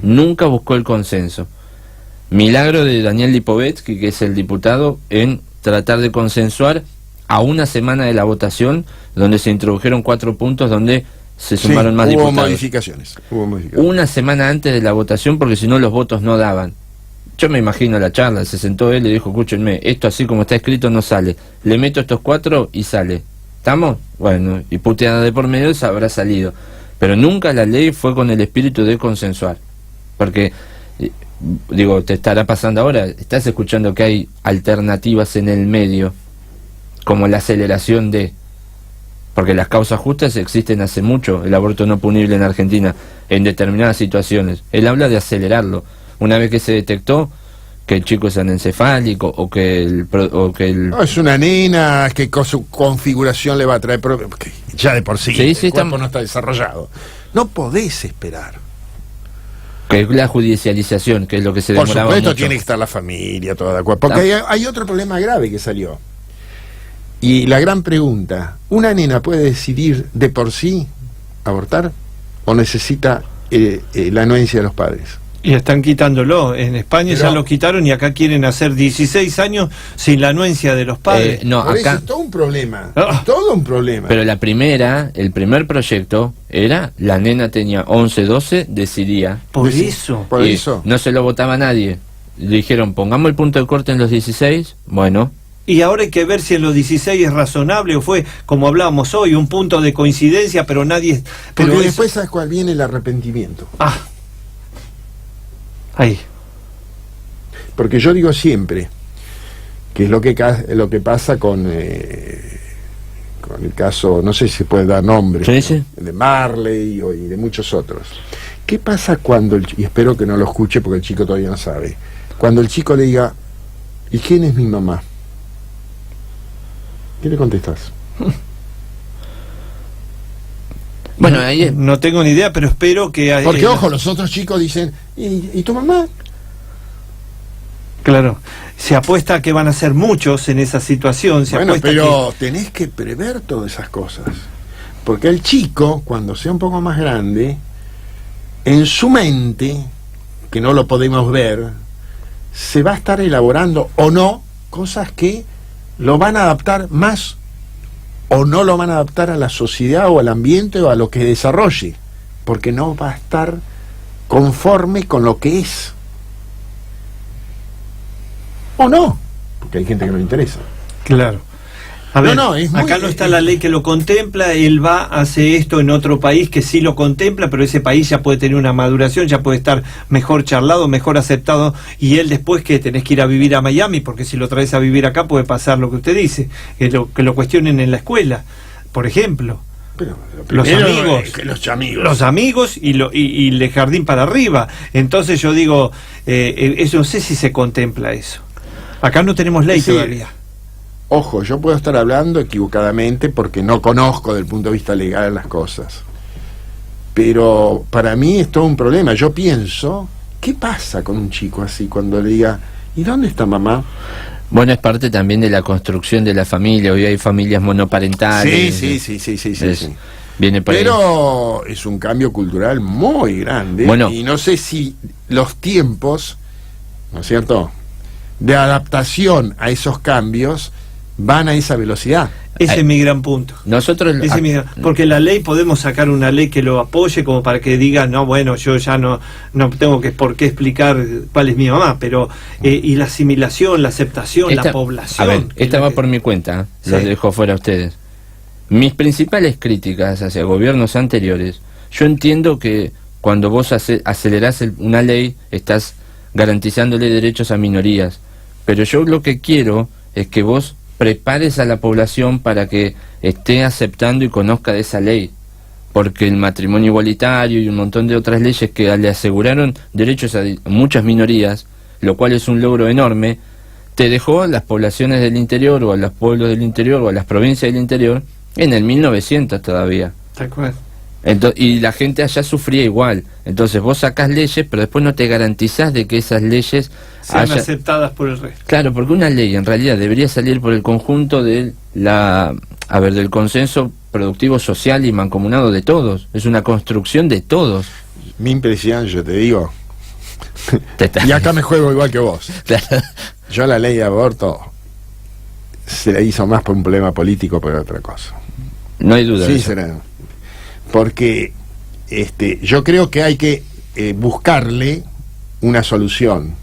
Nunca buscó el consenso. Milagro de Daniel Lipovetsky, que es el diputado, en tratar de consensuar a una semana de la votación, donde se introdujeron 4 puntos, donde se sumaron más diputados. Hubo modificaciones. Una semana antes de la votación, porque si no los votos no daban. Yo me imagino la charla, se sentó él y dijo: escúchenme, esto así como está escrito no sale. Le meto estos 4 y sale. ¿Estamos? Bueno, y puteada de por medio habrá salido. Pero nunca la ley fue con el espíritu de consensuar. Porque... digo, te estará pasando ahora, estás escuchando que hay alternativas en el medio, como la aceleración porque las causas justas existen hace mucho, el aborto no punible en Argentina, en determinadas situaciones. Él habla de acelerarlo. Una vez que se detectó que el chico es anencefálico o que el no, es una nena que con su configuración le va a traer que ya de por sí, el cuerpo no está desarrollado. No podés esperar. Que es la judicialización, que es lo que se demoraba mucho. Por supuesto tiene que estar la familia toda de acuerdo. Porque hay otro problema grave que salió. Y la gran pregunta, ¿una nena puede decidir de por sí abortar o necesita la anuencia de los padres? Y están quitándolo. En España Pero, ya lo quitaron y acá quieren hacer 16 años sin la anuencia de los padres. No, Por acá eso es todo un problema. Ah. Todo un problema. pero el primer proyecto era, la nena tenía 11, 12, decidía. Por Deci- eso. Por Y eso. no se lo votaba nadie. Le dijeron, pongamos el punto de corte en los 16. Bueno, Y ahora hay que ver si en los 16 es razonable o fue, como hablábamos hoy, un punto de coincidencia, pero nadie... Porque Pero después, ¿sabes cuál viene? El arrepentimiento. Ah. Ahí. Porque yo digo siempre que es lo que pasa con el caso, no sé si se puede dar nombre, Sí, sí. de Marley y de muchos otros. ¿Qué pasa cuando, y espero que no lo escuche porque el chico todavía no sabe, cuando el chico le diga, ¿y quién es mi mamá? ¿Qué le contestas? bueno, ahí es- No tengo ni idea, pero espero que... Porque, ojo, los otros chicos dicen, ¿y tu mamá? Claro, se apuesta a que van a ser muchos en esa situación. Se Bueno, apuesta pero tenés que prever todas esas cosas. Porque el chico, cuando sea un poco más grande, en su mente, que no lo podemos ver, se va a estar elaborando o no cosas que lo van a adaptar más o no lo van a adaptar a la sociedad o al ambiente o a lo que desarrolle, porque no va a estar conforme con lo que es. O no, porque hay gente que no le interesa. Claro. A No, ver, no, es muy- acá no está la ley que lo contempla, él va, hace esto en otro país que sí lo contempla, pero ese país ya puede tener una maduración, ya puede estar mejor charlado, mejor aceptado, y él después que tenés que ir a vivir a Miami, porque si lo traes a vivir acá puede pasar lo que usted dice, que lo cuestionen en la escuela, por ejemplo. Pero Los primero, amigos. que los amigos. Los amigos y el jardín para arriba. Entonces yo digo, eso no sé si se contempla eso. Acá no tenemos ley Sí. todavía. Ojo, yo puedo estar hablando equivocadamente porque no conozco desde el punto de vista legal las cosas. Pero para mí es todo un problema. Yo pienso, ¿qué pasa con un chico así cuando le diga, ¿y dónde está mamá? bueno, es parte también de la construcción de la familia. Hoy hay familias monoparentales. Sí. Viene por ahí. Pero es un cambio cultural muy grande. Bueno. Y no sé si los tiempos, ¿no es cierto?, de adaptación a esos cambios van a esa velocidad. Ese Ay. es mi gran punto. Nosotros... Ese es mi gran- porque la ley, podemos sacar una ley que lo apoye como para que diga, no, bueno, yo ya no tengo por qué explicar cuál es mi mamá, pero y la asimilación, la aceptación, la población. A ver, que esta es lo va que- por mi cuenta, Sí. los dejo fuera a ustedes. Mis principales críticas hacia gobiernos anteriores, yo entiendo que cuando vos acelerás una ley, estás garantizándole derechos a minorías, pero yo lo que quiero es que vos prepares a la población para que esté aceptando y conozca de esa ley, porque el matrimonio igualitario y un montón de otras leyes que le aseguraron derechos a muchas minorías, lo cual es un logro enorme, te dejó a las poblaciones del interior o a los pueblos del interior o a las provincias del interior en el 1900 todavía. Tal cual. Y la gente allá sufría igual. Entonces vos sacás leyes, pero después no te garantizás de que esas leyes Sean aceptadas por el resto. Claro, porque una ley en realidad debería salir por el conjunto de del consenso productivo social y mancomunado de todos. Es una construcción de todos. Mi impresión, yo te digo, y acá me juego igual que vos. Yo la ley de aborto se la hizo más por un problema político que por otra cosa. No hay duda. de Sí, eso. será. Porque yo creo que hay que buscarle una solución.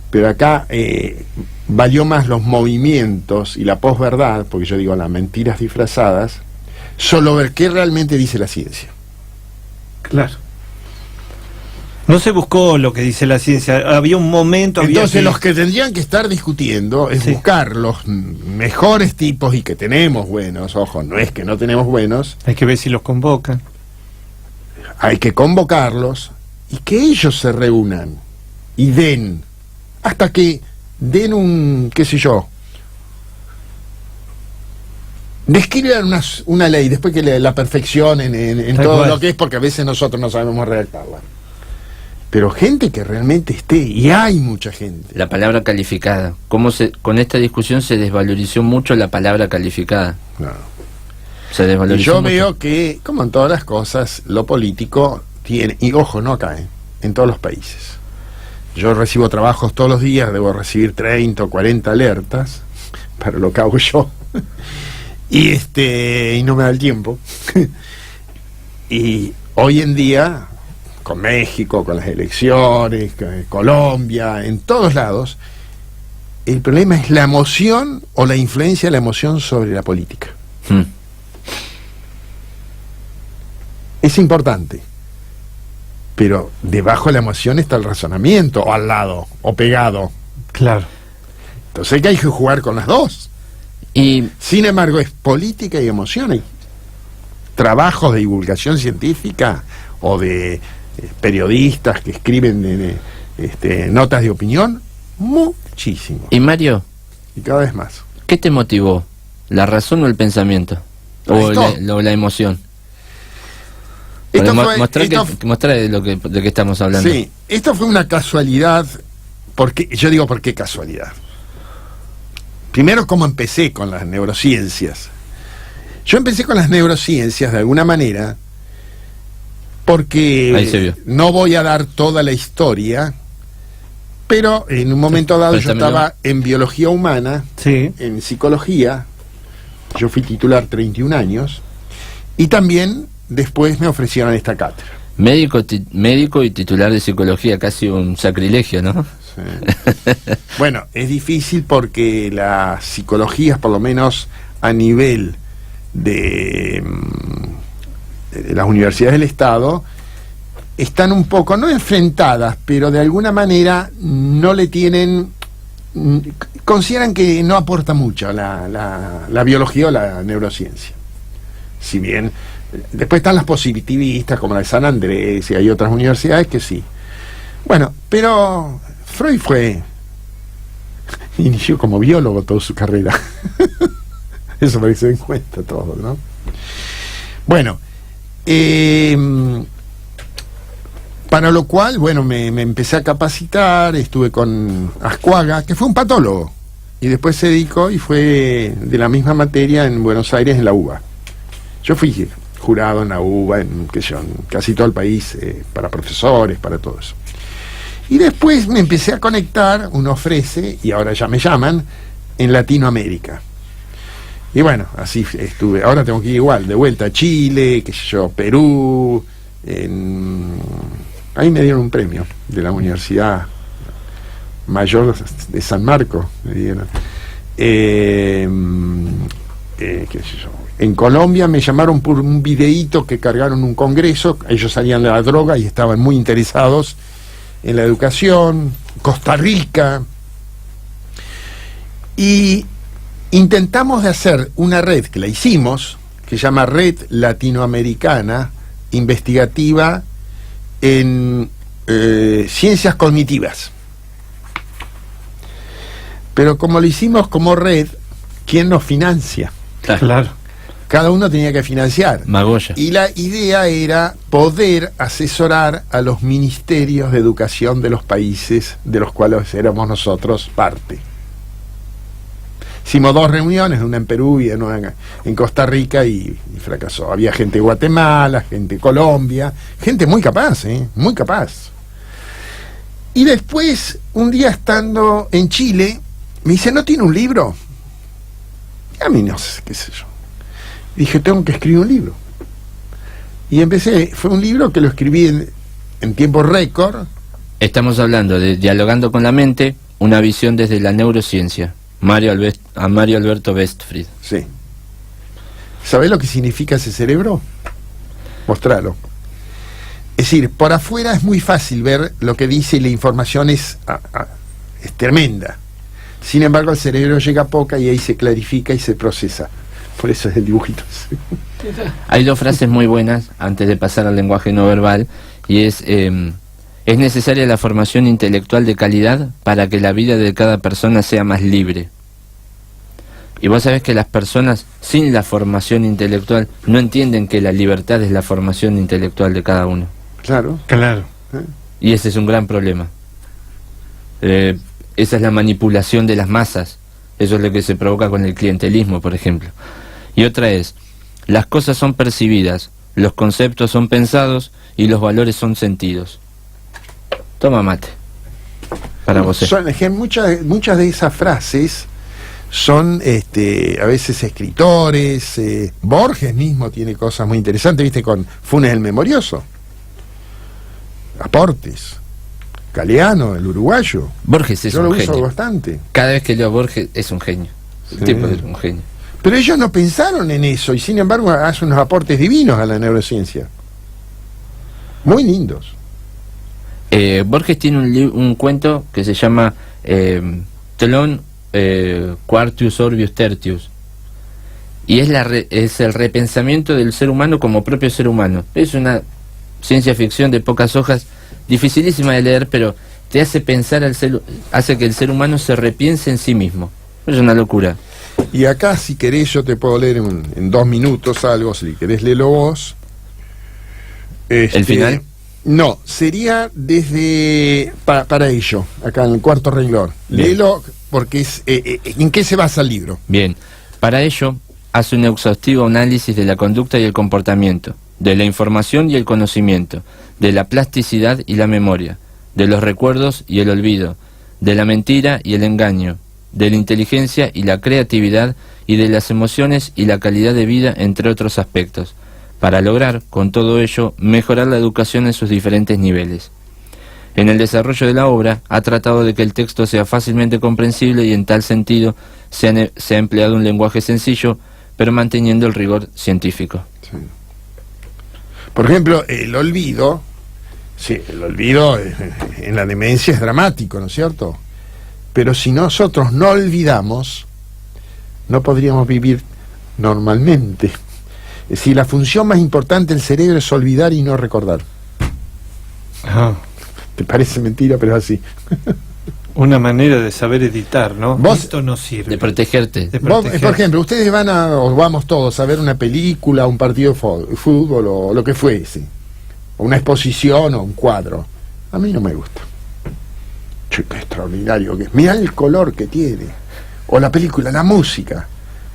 Pero acá valió más los movimientos y la posverdad, porque yo digo las mentiras disfrazadas, solo ver qué realmente dice la ciencia. Claro. No se buscó lo que dice la ciencia. Había un momento... Entonces los que tendrían que estar discutiendo es Sí. buscar los mejores tipos, y que tenemos buenos, ojo, no es que no tenemos buenos, Hay que ver si los convocan. hay que convocarlos y que ellos se reúnan y den, hasta que den un, qué sé yo, describan una ley, después que la perfeccionen en Tal todo cual. lo que es, porque a veces nosotros no sabemos redactarla. pero gente que realmente esté, y hay mucha gente. La palabra calificada. Con esta discusión se desvalorizó mucho la palabra calificada. No. Se Y desvalorizó yo mucho. veo que, como en todas las cosas, lo político tiene, y ojo, no acá, en todos los países. Yo recibo trabajos todos los días, debo recibir 30 o 40 alertas para lo que hago yo. Y no me da el tiempo. Y hoy en día, con México, con las elecciones, con Colombia, en todos lados, el problema es la emoción o la influencia de la emoción sobre la política. Es importante, pero debajo de la emoción está el razonamiento, o al lado, o pegado. Claro. Entonces hay que jugar con las dos. Y Sin embargo, es política y emoción. Hay trabajos de divulgación científica o de periodistas que escriben notas de opinión, muchísimo. Y Mario, Y cada vez más. ¿qué te motivó? ¿La razón o el pensamiento? ¿O la emoción? Esto Mostrar de qué estamos hablando. Sí, esto fue una casualidad. Yo digo, ¿por qué casualidad? Primero, ¿cómo empecé con las neurociencias? Yo empecé con las neurociencias de alguna manera Ahí se porque vio. no voy a dar toda la historia, pero en un momento dado yo Préstamelo. estaba en biología humana, Sí. en psicología. Yo fui titular 31 años y también después me ofrecieron esta cátedra. Médico y titular de psicología, casi un sacrilegio, ¿no? Sí. Bueno, es difícil porque las psicologías, por lo menos a nivel de las universidades del Estado, están un poco, no enfrentadas, pero de alguna manera no le tienen, consideran que no aporta mucho la biología o la neurociencia. Si bien, después están las positivistas, como la de San Andrés, y hay otras universidades que sí. Bueno, pero Freud inició como biólogo toda su carrera. Eso para que se den cuenta todo, ¿no? Bueno, para lo cual, bueno, me empecé a capacitar, estuve con Ascuaga, que fue un patólogo, y después se dedicó y fue de la misma materia en Buenos Aires, en la UBA. Yo fui jurado en la UBA, en casi todo el país, para profesores, para todo eso. Y después me empecé a conectar, uno ofrece, y ahora ya me llaman, en Latinoamérica. Y bueno, así estuve. Ahora tengo que ir igual, de vuelta a Chile, qué sé yo, Perú. Ahí me dieron un premio de la Universidad Mayor de San Marcos, me dieron. Qué sé yo. En Colombia me llamaron por un videíto que cargaron un congreso. Ellos salían de la droga y estaban muy interesados en la educación. Costa Rica. Y intentamos de hacer una red, que la hicimos, que se llama Red Latinoamericana Investigativa en Ciencias Cognitivas. Pero como lo hicimos como red, ¿quién nos financia? Claro. Cada uno tenía que financiar. Magoya. Y la idea era poder asesorar a los ministerios de educación de los países de los cuales éramos nosotros parte. Hicimos 2 reuniones, una en Perú y una en Costa Rica, y fracasó. Había gente de Guatemala, gente de Colombia, gente muy capaz, muy capaz. Y después, un día estando en Chile, me dice, ¿no tiene un libro? Y a mí no sé, qué sé yo. Dije, tengo que escribir un libro. Y empecé, fue un libro que lo escribí en tiempo récord. Estamos hablando de Dialogando con la Mente, una visión desde la neurociencia. Mario Alberto Westfried. Sí. ¿Sabés lo que significa ese cerebro? Mostralo. Es decir, por afuera es muy fácil ver lo que dice y la información es tremenda. Sin embargo, el cerebro llega poca y ahí se clarifica y se procesa. Por eso es el dibujito. Hay 2 frases muy buenas antes de pasar al lenguaje no verbal, y es necesaria la formación intelectual de calidad para que la vida de cada persona sea más libre. Y vos sabés que las personas sin la formación intelectual no entienden que la libertad es la formación intelectual de cada uno. Claro. Claro. Y ese es un gran problema. Esa es la manipulación de las masas. Eso es lo que se provoca con el clientelismo, por ejemplo. Y otra es, las cosas son percibidas, los conceptos son pensados y los valores son sentidos. Toma mate. Para vos. Muchas de esas frases son a veces escritores. Borges mismo tiene cosas muy interesantes, viste, con Funes el Memorioso, aportes. Galeano, el uruguayo. Borges es Yo un lo genio. uso bastante. Cada vez que leo a Borges es un genio. El tipo es un genio. Pero ellos no pensaron en eso y sin embargo hacen unos aportes divinos a la neurociencia. Muy lindos. Borges tiene un cuento que se llama Telón Quartius Orbius Tertius. Y es el repensamiento del ser humano como propio ser humano. Es una ciencia ficción de pocas hojas, dificilísima de leer, pero te hace pensar hace que el ser humano se repiense en sí mismo. Es una locura. Y acá, si querés, yo te puedo leer en 2 minutos algo, si querés léelo vos. ¿El final? No, sería desde para ello, acá en el cuarto renglón. Léelo porque es ¿en qué se basa el libro? Bien, para ello hace un exhaustivo análisis de la conducta y el comportamiento, de la información y el conocimiento, de la plasticidad y la memoria, de los recuerdos y el olvido, de la mentira y el engaño, de la inteligencia y la creatividad y de las emociones y la calidad de vida, entre otros aspectos, para lograr, con todo ello, mejorar la educación en sus diferentes niveles. En el desarrollo de la obra, ha tratado de que el texto sea fácilmente comprensible y en tal sentido se ha empleado un lenguaje sencillo, pero manteniendo el rigor científico. Sí. Por ejemplo, el olvido, sí, el olvido en la demencia es dramático, ¿no es cierto? Pero si nosotros no olvidamos, no podríamos vivir normalmente. Es decir, la función más importante del cerebro es olvidar y no recordar. Te parece mentira, pero es así. Una manera de saber editar, ¿no? Vos, esto no sirve. De protegerte. Vos, por ejemplo, ustedes o vamos todos a ver una película, un partido de fútbol o lo que fuese, o una exposición o un cuadro. A mí no me gusta. Che, qué extraordinario que es. Mirá el color que tiene. O la película, la música.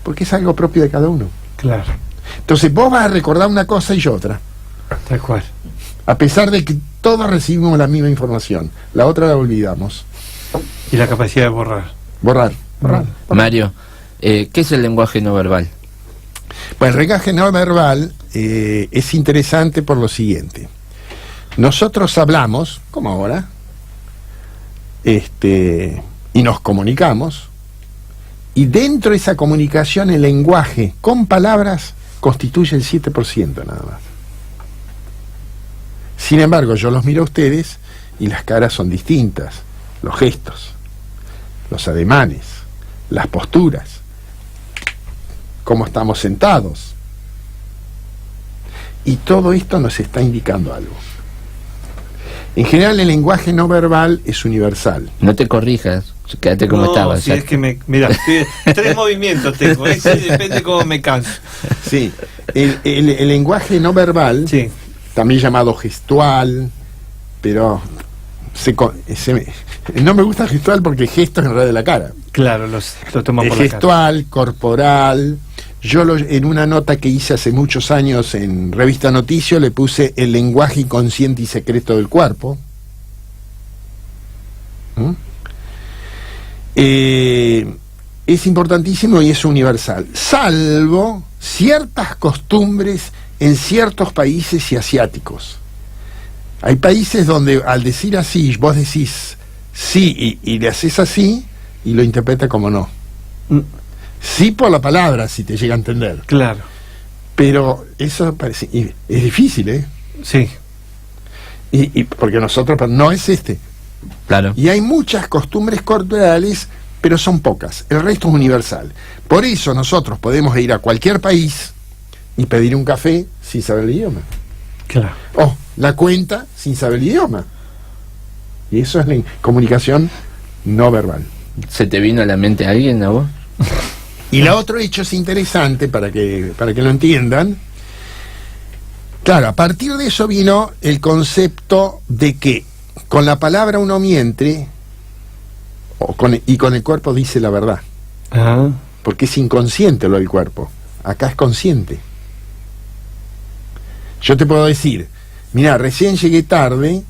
Porque es algo propio de cada uno. Claro. Entonces vos vas a recordar una cosa y yo otra. Tal cual. A pesar de que todos recibimos la misma información. La otra la olvidamos. Y la capacidad de borrar. Borrar. Mario, ¿qué es el lenguaje no verbal? Pues el lenguaje no verbal es interesante por lo siguiente. Nosotros hablamos, como ahora, y nos comunicamos, y dentro de esa comunicación el lenguaje con palabras constituye el 7% nada más. Sin embargo, yo los miro a ustedes y las caras son distintas, los gestos, los ademanes, las posturas, cómo estamos sentados. Y todo esto nos está indicando algo. En general el lenguaje no verbal es universal. No te corrijas, quédate como estabas. Si es que mirá, 3 movimientos tengo, ese depende cómo me canso. Sí, el lenguaje no verbal, sí, también llamado gestual, pero no me gusta gestual porque gesto es en realidad de la cara. Claro, lo tomo por la gestual, cara. Corporal. Yo en una nota que hice hace muchos años en Revista Noticio le puse el lenguaje inconsciente y secreto del cuerpo. Es importantísimo y es universal, salvo ciertas costumbres en ciertos países y asiáticos. Hay países donde al decir así, vos decís sí y le haces así y lo interpreta como no. Sí por la palabra, si te llega a entender. Claro. Pero eso parece... es difícil, ¿eh? Sí. Y porque nosotros... no es Claro. Y hay muchas costumbres corporales, pero son pocas. El resto es universal. Por eso nosotros podemos ir a cualquier país y pedir un café sin saber el idioma. Claro. O la cuenta sin saber el idioma. Y eso es la comunicación no verbal. ¿Se te vino a la mente alguien, a vos? Y la otro hecho es interesante para que lo entiendan. Claro, a partir de eso vino el concepto de que con la palabra uno miente y con el cuerpo dice la verdad. Ajá. Porque es inconsciente lo del cuerpo. Acá es consciente. Yo te puedo decir, mira, recién llegué tarde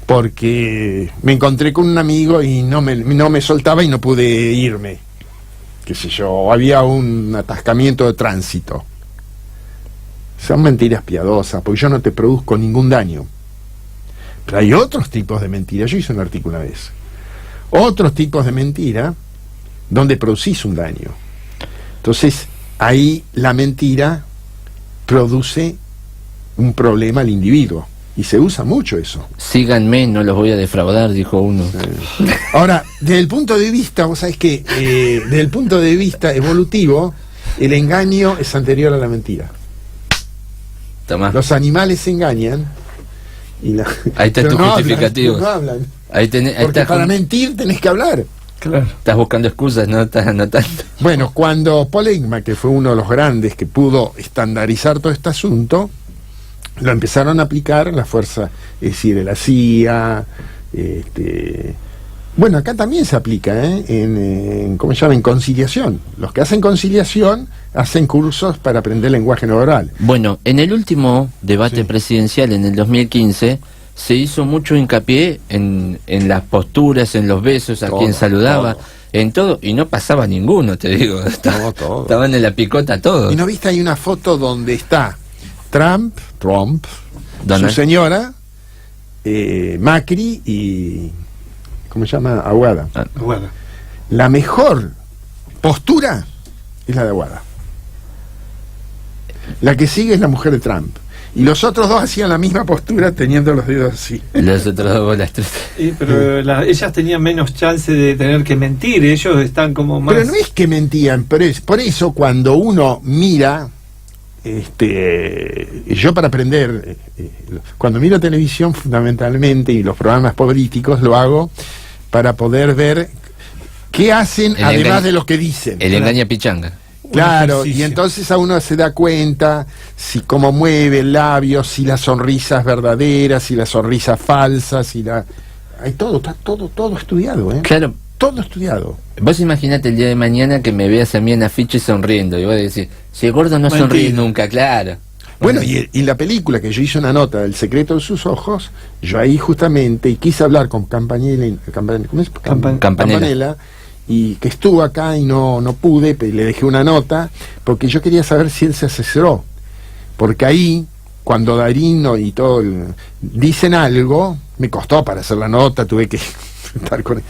porque me encontré con un amigo y no me soltaba y no pude irme. Qué sé yo, había un atascamiento de tránsito. Son mentiras piadosas, porque yo no te produzco ningún daño. Pero hay otros tipos de mentiras. Yo hice un artículo una vez. Otros tipos de mentira donde producís un daño. Entonces, ahí la mentira produce un problema al individuo. Y se usa mucho eso. Síganme, no los voy a defraudar, dijo uno. Ahora, desde el punto de vista, vos sabés que desde el punto de vista evolutivo, el engaño es anterior a la mentira. Tomá. Los animales se engañan y ahí está tu justificativo. No hablan. Ahí tenés, ahí Porque estás para mentir tenés que hablar. Claro. Estás buscando excusas, no estás anotando. Bueno, cuando Paul Ekman, que fue uno de los grandes que pudo estandarizar todo este asunto, lo empezaron a aplicar en la fuerza, es decir, de la CIA. Bueno, acá también se aplica, ¿cómo se llama? En conciliación. Los que hacen conciliación hacen cursos para aprender lenguaje no oral. Bueno, en el último debate presidencial en el 2015 se hizo mucho hincapié en las posturas, en los besos, a quien saludaba, en todo, y no pasaba ninguno, te digo. Todo. Estaban en la picota todos. ¿Y no viste? Hay una foto donde está Trump, Donald. su señora, Macri y... ¿cómo se llama? Aguada. Bueno. La mejor postura es la de Aguada. La que sigue es la mujer de Trump. Y los otros dos hacían la misma postura teniendo los dedos así. Los otros dos bolas. Pero ellas tenían menos chance de tener que mentir, ellos están como más... Pero no es que mentían, pero es por eso cuando uno mira, yo para aprender, cuando miro televisión fundamentalmente y los programas políticos lo hago para poder ver qué hacen además de lo que dicen. El engaña pichanga. Claro, y entonces a uno se da cuenta si cómo mueve el labio, si la sonrisa es verdadera, si la sonrisa es falsa, hay todo, está todo estudiado, Claro. Todo estudiado. Vos imaginate el día de mañana que me veas a mí en afiche sonriendo y vos decís, si el gordo no sonríe nunca, claro. Bueno, y la película que yo hice una nota del secreto de sus ojos, yo ahí justamente, y quise hablar con Campanella, ¿cómo es? Campanella, y que estuvo acá y no pude, le dejé una nota, porque yo quería saber si él se asesoró. Porque ahí, cuando Darino y todo dicen algo, me costó para hacer la nota, tuve que estar con...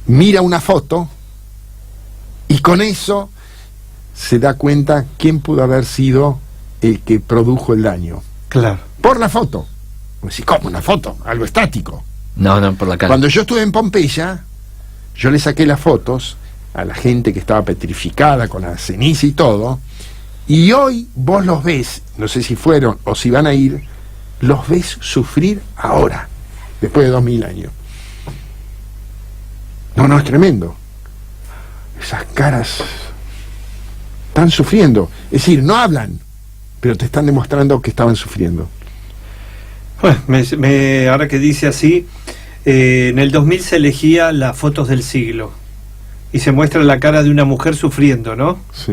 mira una foto y con eso se da cuenta quién pudo haber sido el que produjo el daño. Claro. Por la foto. Pues, ¿cómo una foto? Algo estático. No, por la cara. Cuando yo estuve en Pompeya, yo le saqué las fotos a la gente que estaba petrificada con la ceniza y todo, y hoy vos los ves, no sé si fueron o si van a ir, los ves sufrir ahora, después de 2000 años. No, es tremendo. Esas caras están sufriendo. Es decir, no hablan, pero te están demostrando que estaban sufriendo. Bueno, ahora que dice así, en el 2000 se elegía las fotos del siglo y se muestra la cara de una mujer sufriendo, ¿no? Sí.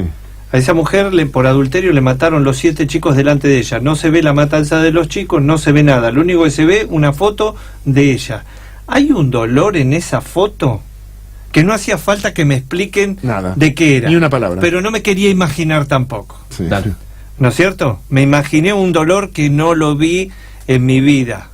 A esa mujer por adulterio le mataron los 7 chicos delante de ella. No se ve la matanza de los chicos, no se ve nada. Lo único que se ve una foto de ella. ¿Hay un dolor en esa foto? Que no hacía falta que me expliquen nada, de qué era. Ni una palabra. Pero no me quería imaginar tampoco. Sí. ¿No es cierto? Me imaginé un dolor que no lo vi en mi vida.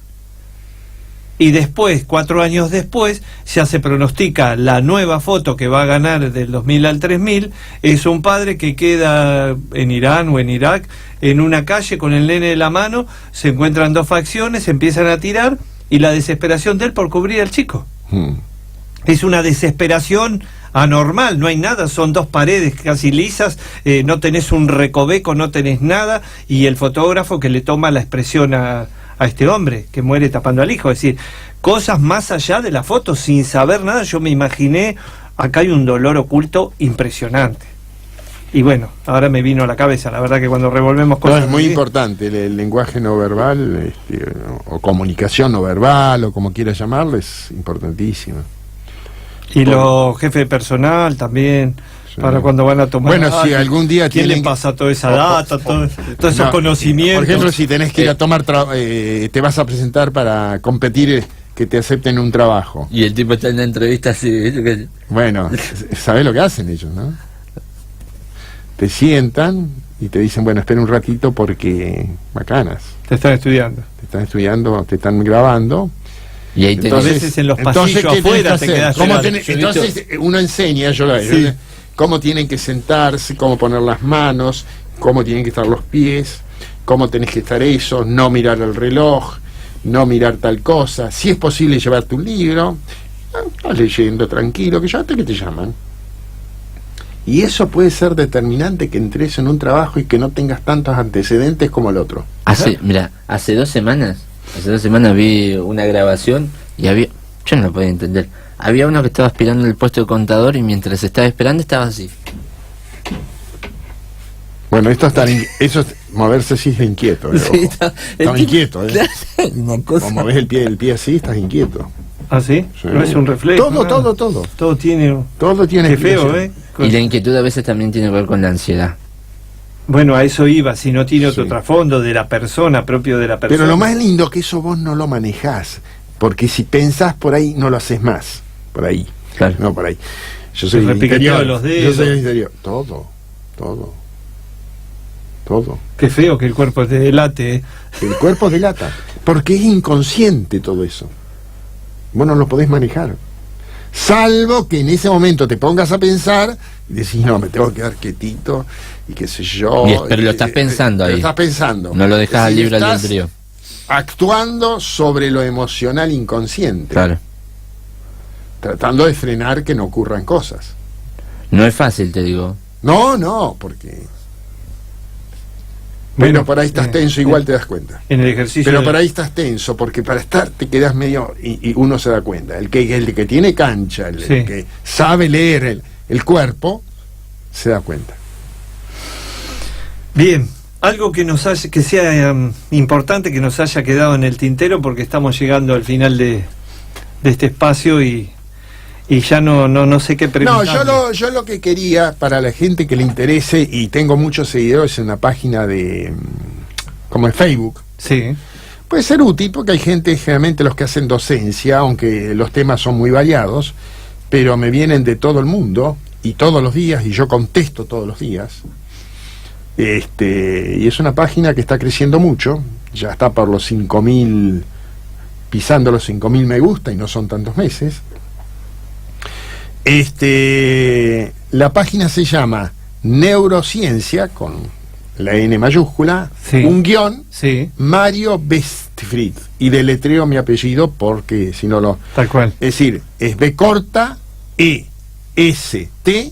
Y después, 4 años después, ya se pronostica la nueva foto que va a ganar del 2000 al 3000. Es un padre que queda en Irán o en Irak, en una calle con el nene de la mano, se encuentran 2 facciones, empiezan a tirar, y la desesperación de él por cubrir al chico. Es una desesperación anormal, no hay nada, son 2 paredes casi lisas, no tenés un recoveco, no tenés nada, y el fotógrafo que le toma la expresión a este hombre que muere tapando al hijo. Es decir, cosas más allá de la foto, sin saber nada. Yo me imaginé, acá hay un dolor oculto impresionante. Y bueno, ahora me vino a la cabeza, la verdad que cuando revolvemos No, cosas... es muy así, importante el lenguaje no verbal, o comunicación no verbal, o como quieras llamarlo, es importantísimo. Y los jefes de personal también, Sí. para cuando van a tomar... Bueno, si algún día ¿quién le tienen- pasa toda esa data, todos esos No, conocimientos? Por ejemplo, si tenés que ir a tomar, te vas a presentar para competir, que te acepten un trabajo. Y el tipo está en la entrevista así, ¿viste? Que- Bueno, ¿sabés lo que hacen ellos, no? Te sientan y te dicen, bueno, espera un ratito porque bacanas. Te están estudiando. Te están estudiando, te están grabando. Y ahí tenés- A veces en los pasillos ¿qué tenés afuera que te hacer? quedás ¿Cómo esperando. tenés- entonces uno enseña, Sí. cómo tienen que sentarse, cómo poner las manos, cómo tienen que estar los pies, cómo tenés que estar eso, no mirar el reloj, no mirar tal cosa, si es posible llevarte un libro, estás leyendo tranquilo, que ya hasta que te llaman. Y eso puede ser determinante que entres en un trabajo y que no tengas tantos antecedentes como el otro. Mira, hace 2 semanas vi una grabación y yo no lo podía entender. Había uno que estaba aspirando el puesto de contador y mientras estaba esperando estaba así. Bueno, eso es moverse así es inquieto. Sí, Estaba inquieto, ¿eh? Claro, una cosa. Como ves el pie así, estás inquieto. ¿Ah, sí? Sí. No es un reflejo. Todo, nada. todo. Todo tiene... Todo tiene Qué feo, explicación. Y la inquietud a veces también tiene que ver con la ansiedad. Bueno, a eso iba, si no tiene otro Sí. trasfondo de la persona, propio de la persona. Pero lo más lindo es que eso vos no lo manejás, porque si pensás por ahí, no lo haces más. Por ahí. Claro. No, por ahí. Yo soy El del repiqueteo interior. de los Yo dedos. soy del interior. Todo. Qué feo que el cuerpo te delate. El cuerpo delata, porque es inconsciente todo eso. Vos no lo podés manejar. Salvo que en ese momento te pongas a pensar y decís, no, me tengo que quedar quietito y qué sé yo. Pero lo estás pensando ahí. Lo estás pensando. No lo dejas al Es decir, libre estás albedrío. actuando sobre lo emocional inconsciente. Claro. Tratando de frenar que no ocurran cosas. No es fácil, te digo. No, porque... Bueno, Bueno, por ahí estás tenso, igual te das cuenta. En el ejercicio... Pero por ahí estás tenso, porque para estar te quedas medio... Y uno se da cuenta. El que tiene cancha, el Sí. que sabe leer el cuerpo, se da cuenta. Bien, algo que sea importante, que nos haya quedado en el tintero, porque estamos llegando al final de este espacio y ya no sé qué preguntar. No, yo lo que quería, para la gente que le interese, y tengo muchos seguidores en la página de... como en Facebook, Sí, puede ser útil porque hay gente, generalmente los que hacen docencia, aunque los temas son muy variados, pero me vienen de todo el mundo y todos los días, y yo contesto todos los días. Y es una página que está creciendo mucho, ya está por los 5.000, pisando los 5.000 me gusta, y no son tantos meses. La página se llama Neurociencia, con la N mayúscula, Sí. un guión, sí, Mario Bestfried, y deletreo mi apellido porque si no lo... tal cual. Es decir, es B corta E S T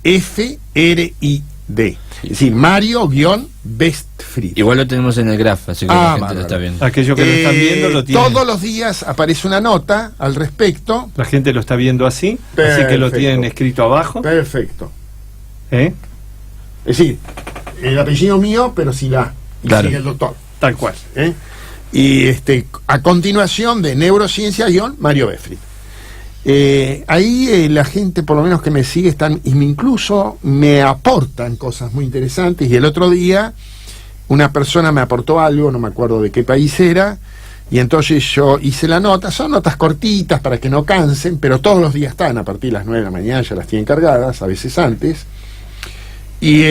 F R I D. Es decir, Mario-Bestfried. Igual lo tenemos en el graph, así que la gente bárbaro. lo está viendo. Aquellos que lo están viendo lo tienen. Todos los días aparece una nota al respecto. La gente lo está viendo así, así que lo Perfecto. tienen escrito abajo. Perfecto. ¿Eh? Es decir, el apellido mío, pero sin la y Claro. sigue el doctor. Tal cual. ¿Eh? Y a continuación de Neurociencia-Mario Bestfried. Ahí la gente, por lo menos que me sigue, incluso me aportan cosas muy interesantes. Y el otro día una persona me aportó algo, no me acuerdo de qué país era, y entonces yo hice la nota. Son notas cortitas para que no cansen, pero todos los días están, a partir de las 9 de la mañana ya las tienen cargadas, a veces antes. Y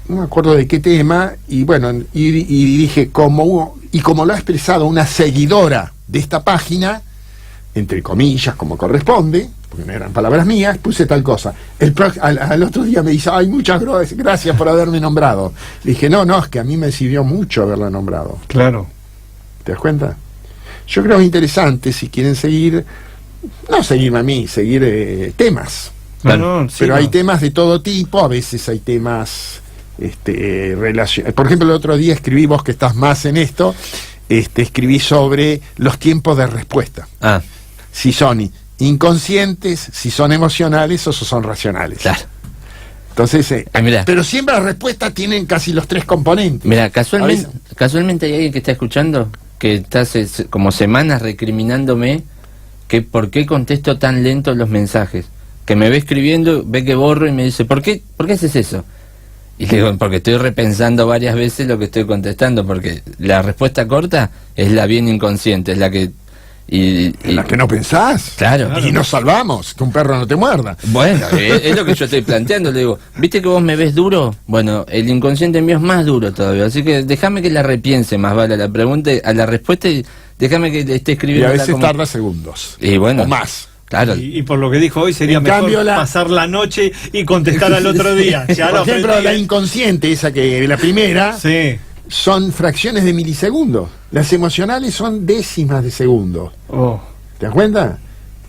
no me acuerdo de qué tema, y bueno, y dije, como lo ha expresado una seguidora de esta página, entre comillas, como corresponde, porque no eran palabras mías, puse tal cosa. Al otro día me dice, ay, muchas gracias por haberme nombrado. Le dije, no, es que a mí me sirvió mucho haberla nombrado. Claro. ¿Te das cuenta? Yo creo que es interesante, si quieren seguir, no seguirme a mí, seguir temas. No, sí, Pero no. hay temas de todo tipo, a veces hay temas por ejemplo, el otro día escribí, vos que estás más en esto, escribí sobre los tiempos de respuesta. Ah, Si son inconscientes, si son emocionales o son racionales. Claro. Entonces, Mirá. pero siempre las respuestas tienen casi los tres componentes. Mira, casualmente hay alguien que está escuchando que está como semanas recriminándome que por qué contesto tan lento los mensajes. Que me ve escribiendo, ve que borro y me dice, ¿por qué haces eso? Y le digo, porque estoy repensando varias veces lo que estoy contestando, porque la respuesta corta es la bien inconsciente, es la que... En la que no pensás. Claro. Y nos salvamos, que un perro no te muerda. Bueno, es lo que yo estoy planteando. Le digo, ¿viste que vos me ves duro? Bueno, el inconsciente mío es más duro todavía. Así que déjame que la repiense más vale a la pregunta, a la respuesta, y déjame que le esté Y escribiendo. a veces tarda segundos. Y bueno, o más. Claro. Y por lo que dijo hoy, sería En mejor cambio, pasar la noche y contestar al otro día. Ya Por lo ejemplo, aprendí. la inconsciente, esa que la primera, Sí. son fracciones de milisegundos. Las emocionales son décimas de segundo. Oh. ¿Te das cuenta?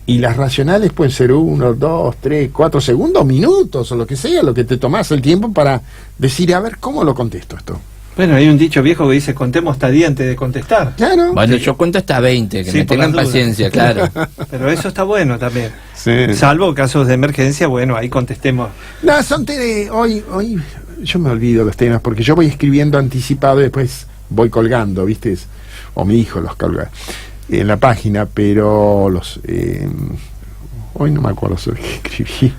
Y las racionales pueden ser 1, 2, 3, 4 segundos, minutos o lo que sea, lo que te tomás el tiempo para decir, a ver, ¿cómo lo contesto esto? Bueno, hay un dicho viejo que dice, contemos hasta 10 antes de contestar. Claro. Bueno, yo cuento hasta 20, que Sí, me por tengan las dudas. paciencia, claro. Pero eso está bueno también. Sí. Salvo casos de emergencia, bueno, ahí contestemos. No, son hoy yo me olvido los temas porque yo voy escribiendo anticipado y después voy colgando, ¿viste? O mi hijo los colga en la página, pero hoy no me acuerdo sobre qué escribí.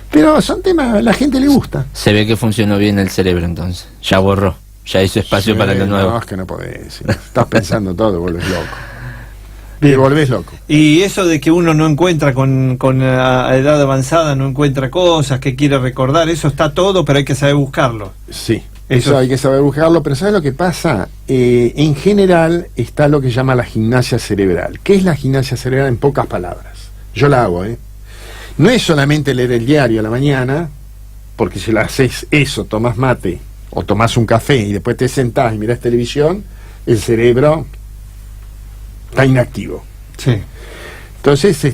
Pero son temas, a la gente le gusta. Se ve que funcionó bien el cerebro entonces. Ya borró, ya hizo espacio Sí, para lo nuevo. No, es que no podés. Si estás pensando todo, te vuelves loco. Bien. Te volvés loco. Y eso de que uno no encuentra con a edad avanzada, no encuentra cosas que quiere recordar, eso está todo, pero hay que saber buscarlo. Sí. Eso- Eso hay que saber buscarlo, pero ¿sabes lo que pasa? En general está lo que se llama la gimnasia cerebral. ¿Qué es la gimnasia cerebral en pocas palabras? Yo la hago, ¿eh? No es solamente leer el diario a la mañana, porque si lo haces eso, tomás mate o tomás un café y después te sentás y mirás televisión, el cerebro está inactivo. Sí. Entonces,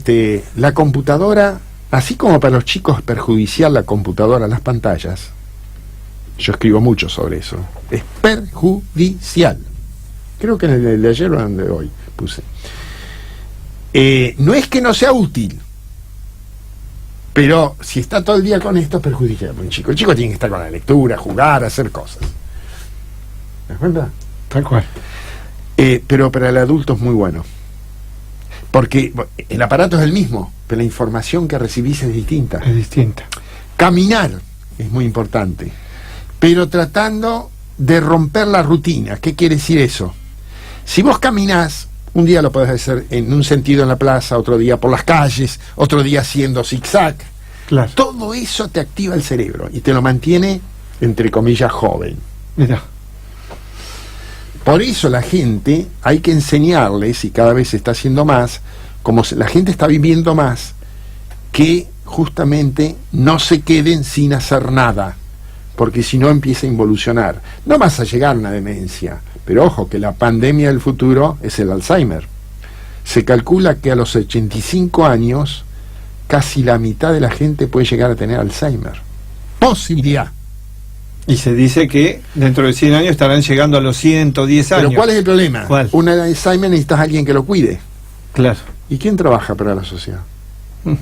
la computadora, así como para los chicos es perjudicial la computadora, las pantallas, yo escribo mucho sobre eso, es perjudicial. Creo que en el de ayer o en el de hoy puse. No es que no sea útil, pero si está todo el día con esto es perjudicial para un chico. El chico tiene que estar con la lectura, jugar, hacer cosas. ¿Te das cuenta? Tal cual. Pero para el adulto es muy bueno. Porque el aparato es el mismo, pero la información que recibís es distinta. Es distinta. Caminar es muy importante, pero tratando de romper la rutina. ¿Qué quiere decir eso? Si vos caminás, un día lo podés hacer en un sentido en la plaza, otro día por las calles, otro día haciendo zigzag. Claro. Todo eso te activa el cerebro y te lo mantiene, entre comillas, joven. Mira. Por eso la gente, hay que enseñarles, y cada vez se está haciendo más, como la gente está viviendo más, que justamente no se queden sin hacer nada, porque si no empieza a involucionar. No vas a llegar a una demencia, pero ojo que la pandemia del futuro es el Alzheimer. Se calcula que a los 85 años casi la mitad de la gente puede llegar a tener Alzheimer. Posibilidad. Y se dice que dentro de 100 años estarán llegando a los 110 años. Pero ¿cuál es el problema? ¿Cuál? Un Alzheimer necesitas a alguien que lo cuide. Claro. ¿Y quién trabaja para la sociedad? Mm.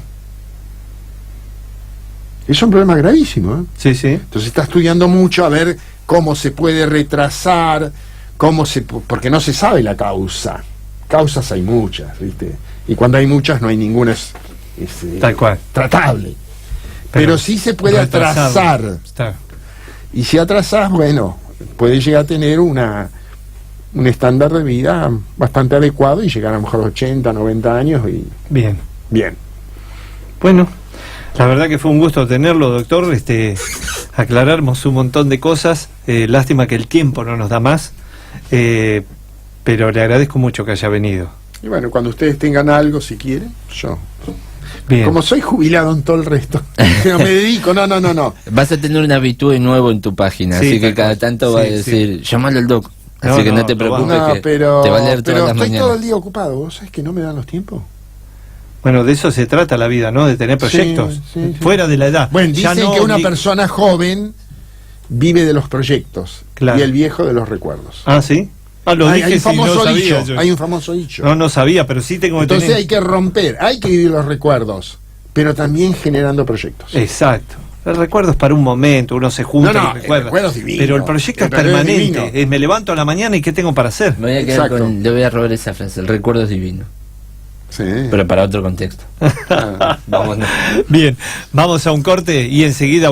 Es un problema gravísimo, ¿eh? Sí, sí. Entonces está estudiando mucho a ver cómo se puede retrasar, porque no se sabe la causa. Causas hay muchas, ¿viste? Y cuando hay muchas no hay ninguna Tal cual. tratable. Pero sí se puede atrasar. Está. Y si atrasás, bueno, puede llegar a tener un estándar de vida bastante adecuado y llegar a lo mejor a los 80, 90 años y Bien. bien. Bueno, la verdad que fue un gusto tenerlo, doctor. Aclaramos un montón de cosas. Lástima que el tiempo no nos da más. Pero le agradezco mucho que haya venido. Y bueno, cuando ustedes tengan algo, si quieren, yo... Bien. Como soy jubilado en todo el resto, que no me dedico, no. Vas a tener un habitué nuevo en tu página, Sí, así que tal cada cual. tanto va a Sí, decir, llamalo al doc. No, Así que no no, te no preocupes, No, que pero te va a leer todas las estoy mañanas. todo el día ocupado. ¿Vos sabés que no me dan los tiempos? Bueno, de eso se trata la vida, ¿no? De tener proyectos sí. fuera de la edad. Bueno, Ya dicen no que una ni- persona joven vive de los proyectos Claro. y el viejo de los recuerdos. Ah, ¿sí? Lo hay dije un si no famoso sabía dicho, yo. hay un famoso dicho. No sabía, pero sí tengo que Entonces tener... hay que romper, hay que vivir los recuerdos, pero también generando proyectos. Exacto. El recuerdo es para un momento, uno se junta No, y el recuerda. recuerdo es divino. Pero el proyecto El es recuerdo es permanente. divino. Me levanto a la mañana y ¿qué tengo para hacer? Me voy a quedar Exacto. le voy a robar esa frase, el recuerdo es divino, Sí. pero para otro contexto. Vamos. Bien, vamos a un corte y enseguida...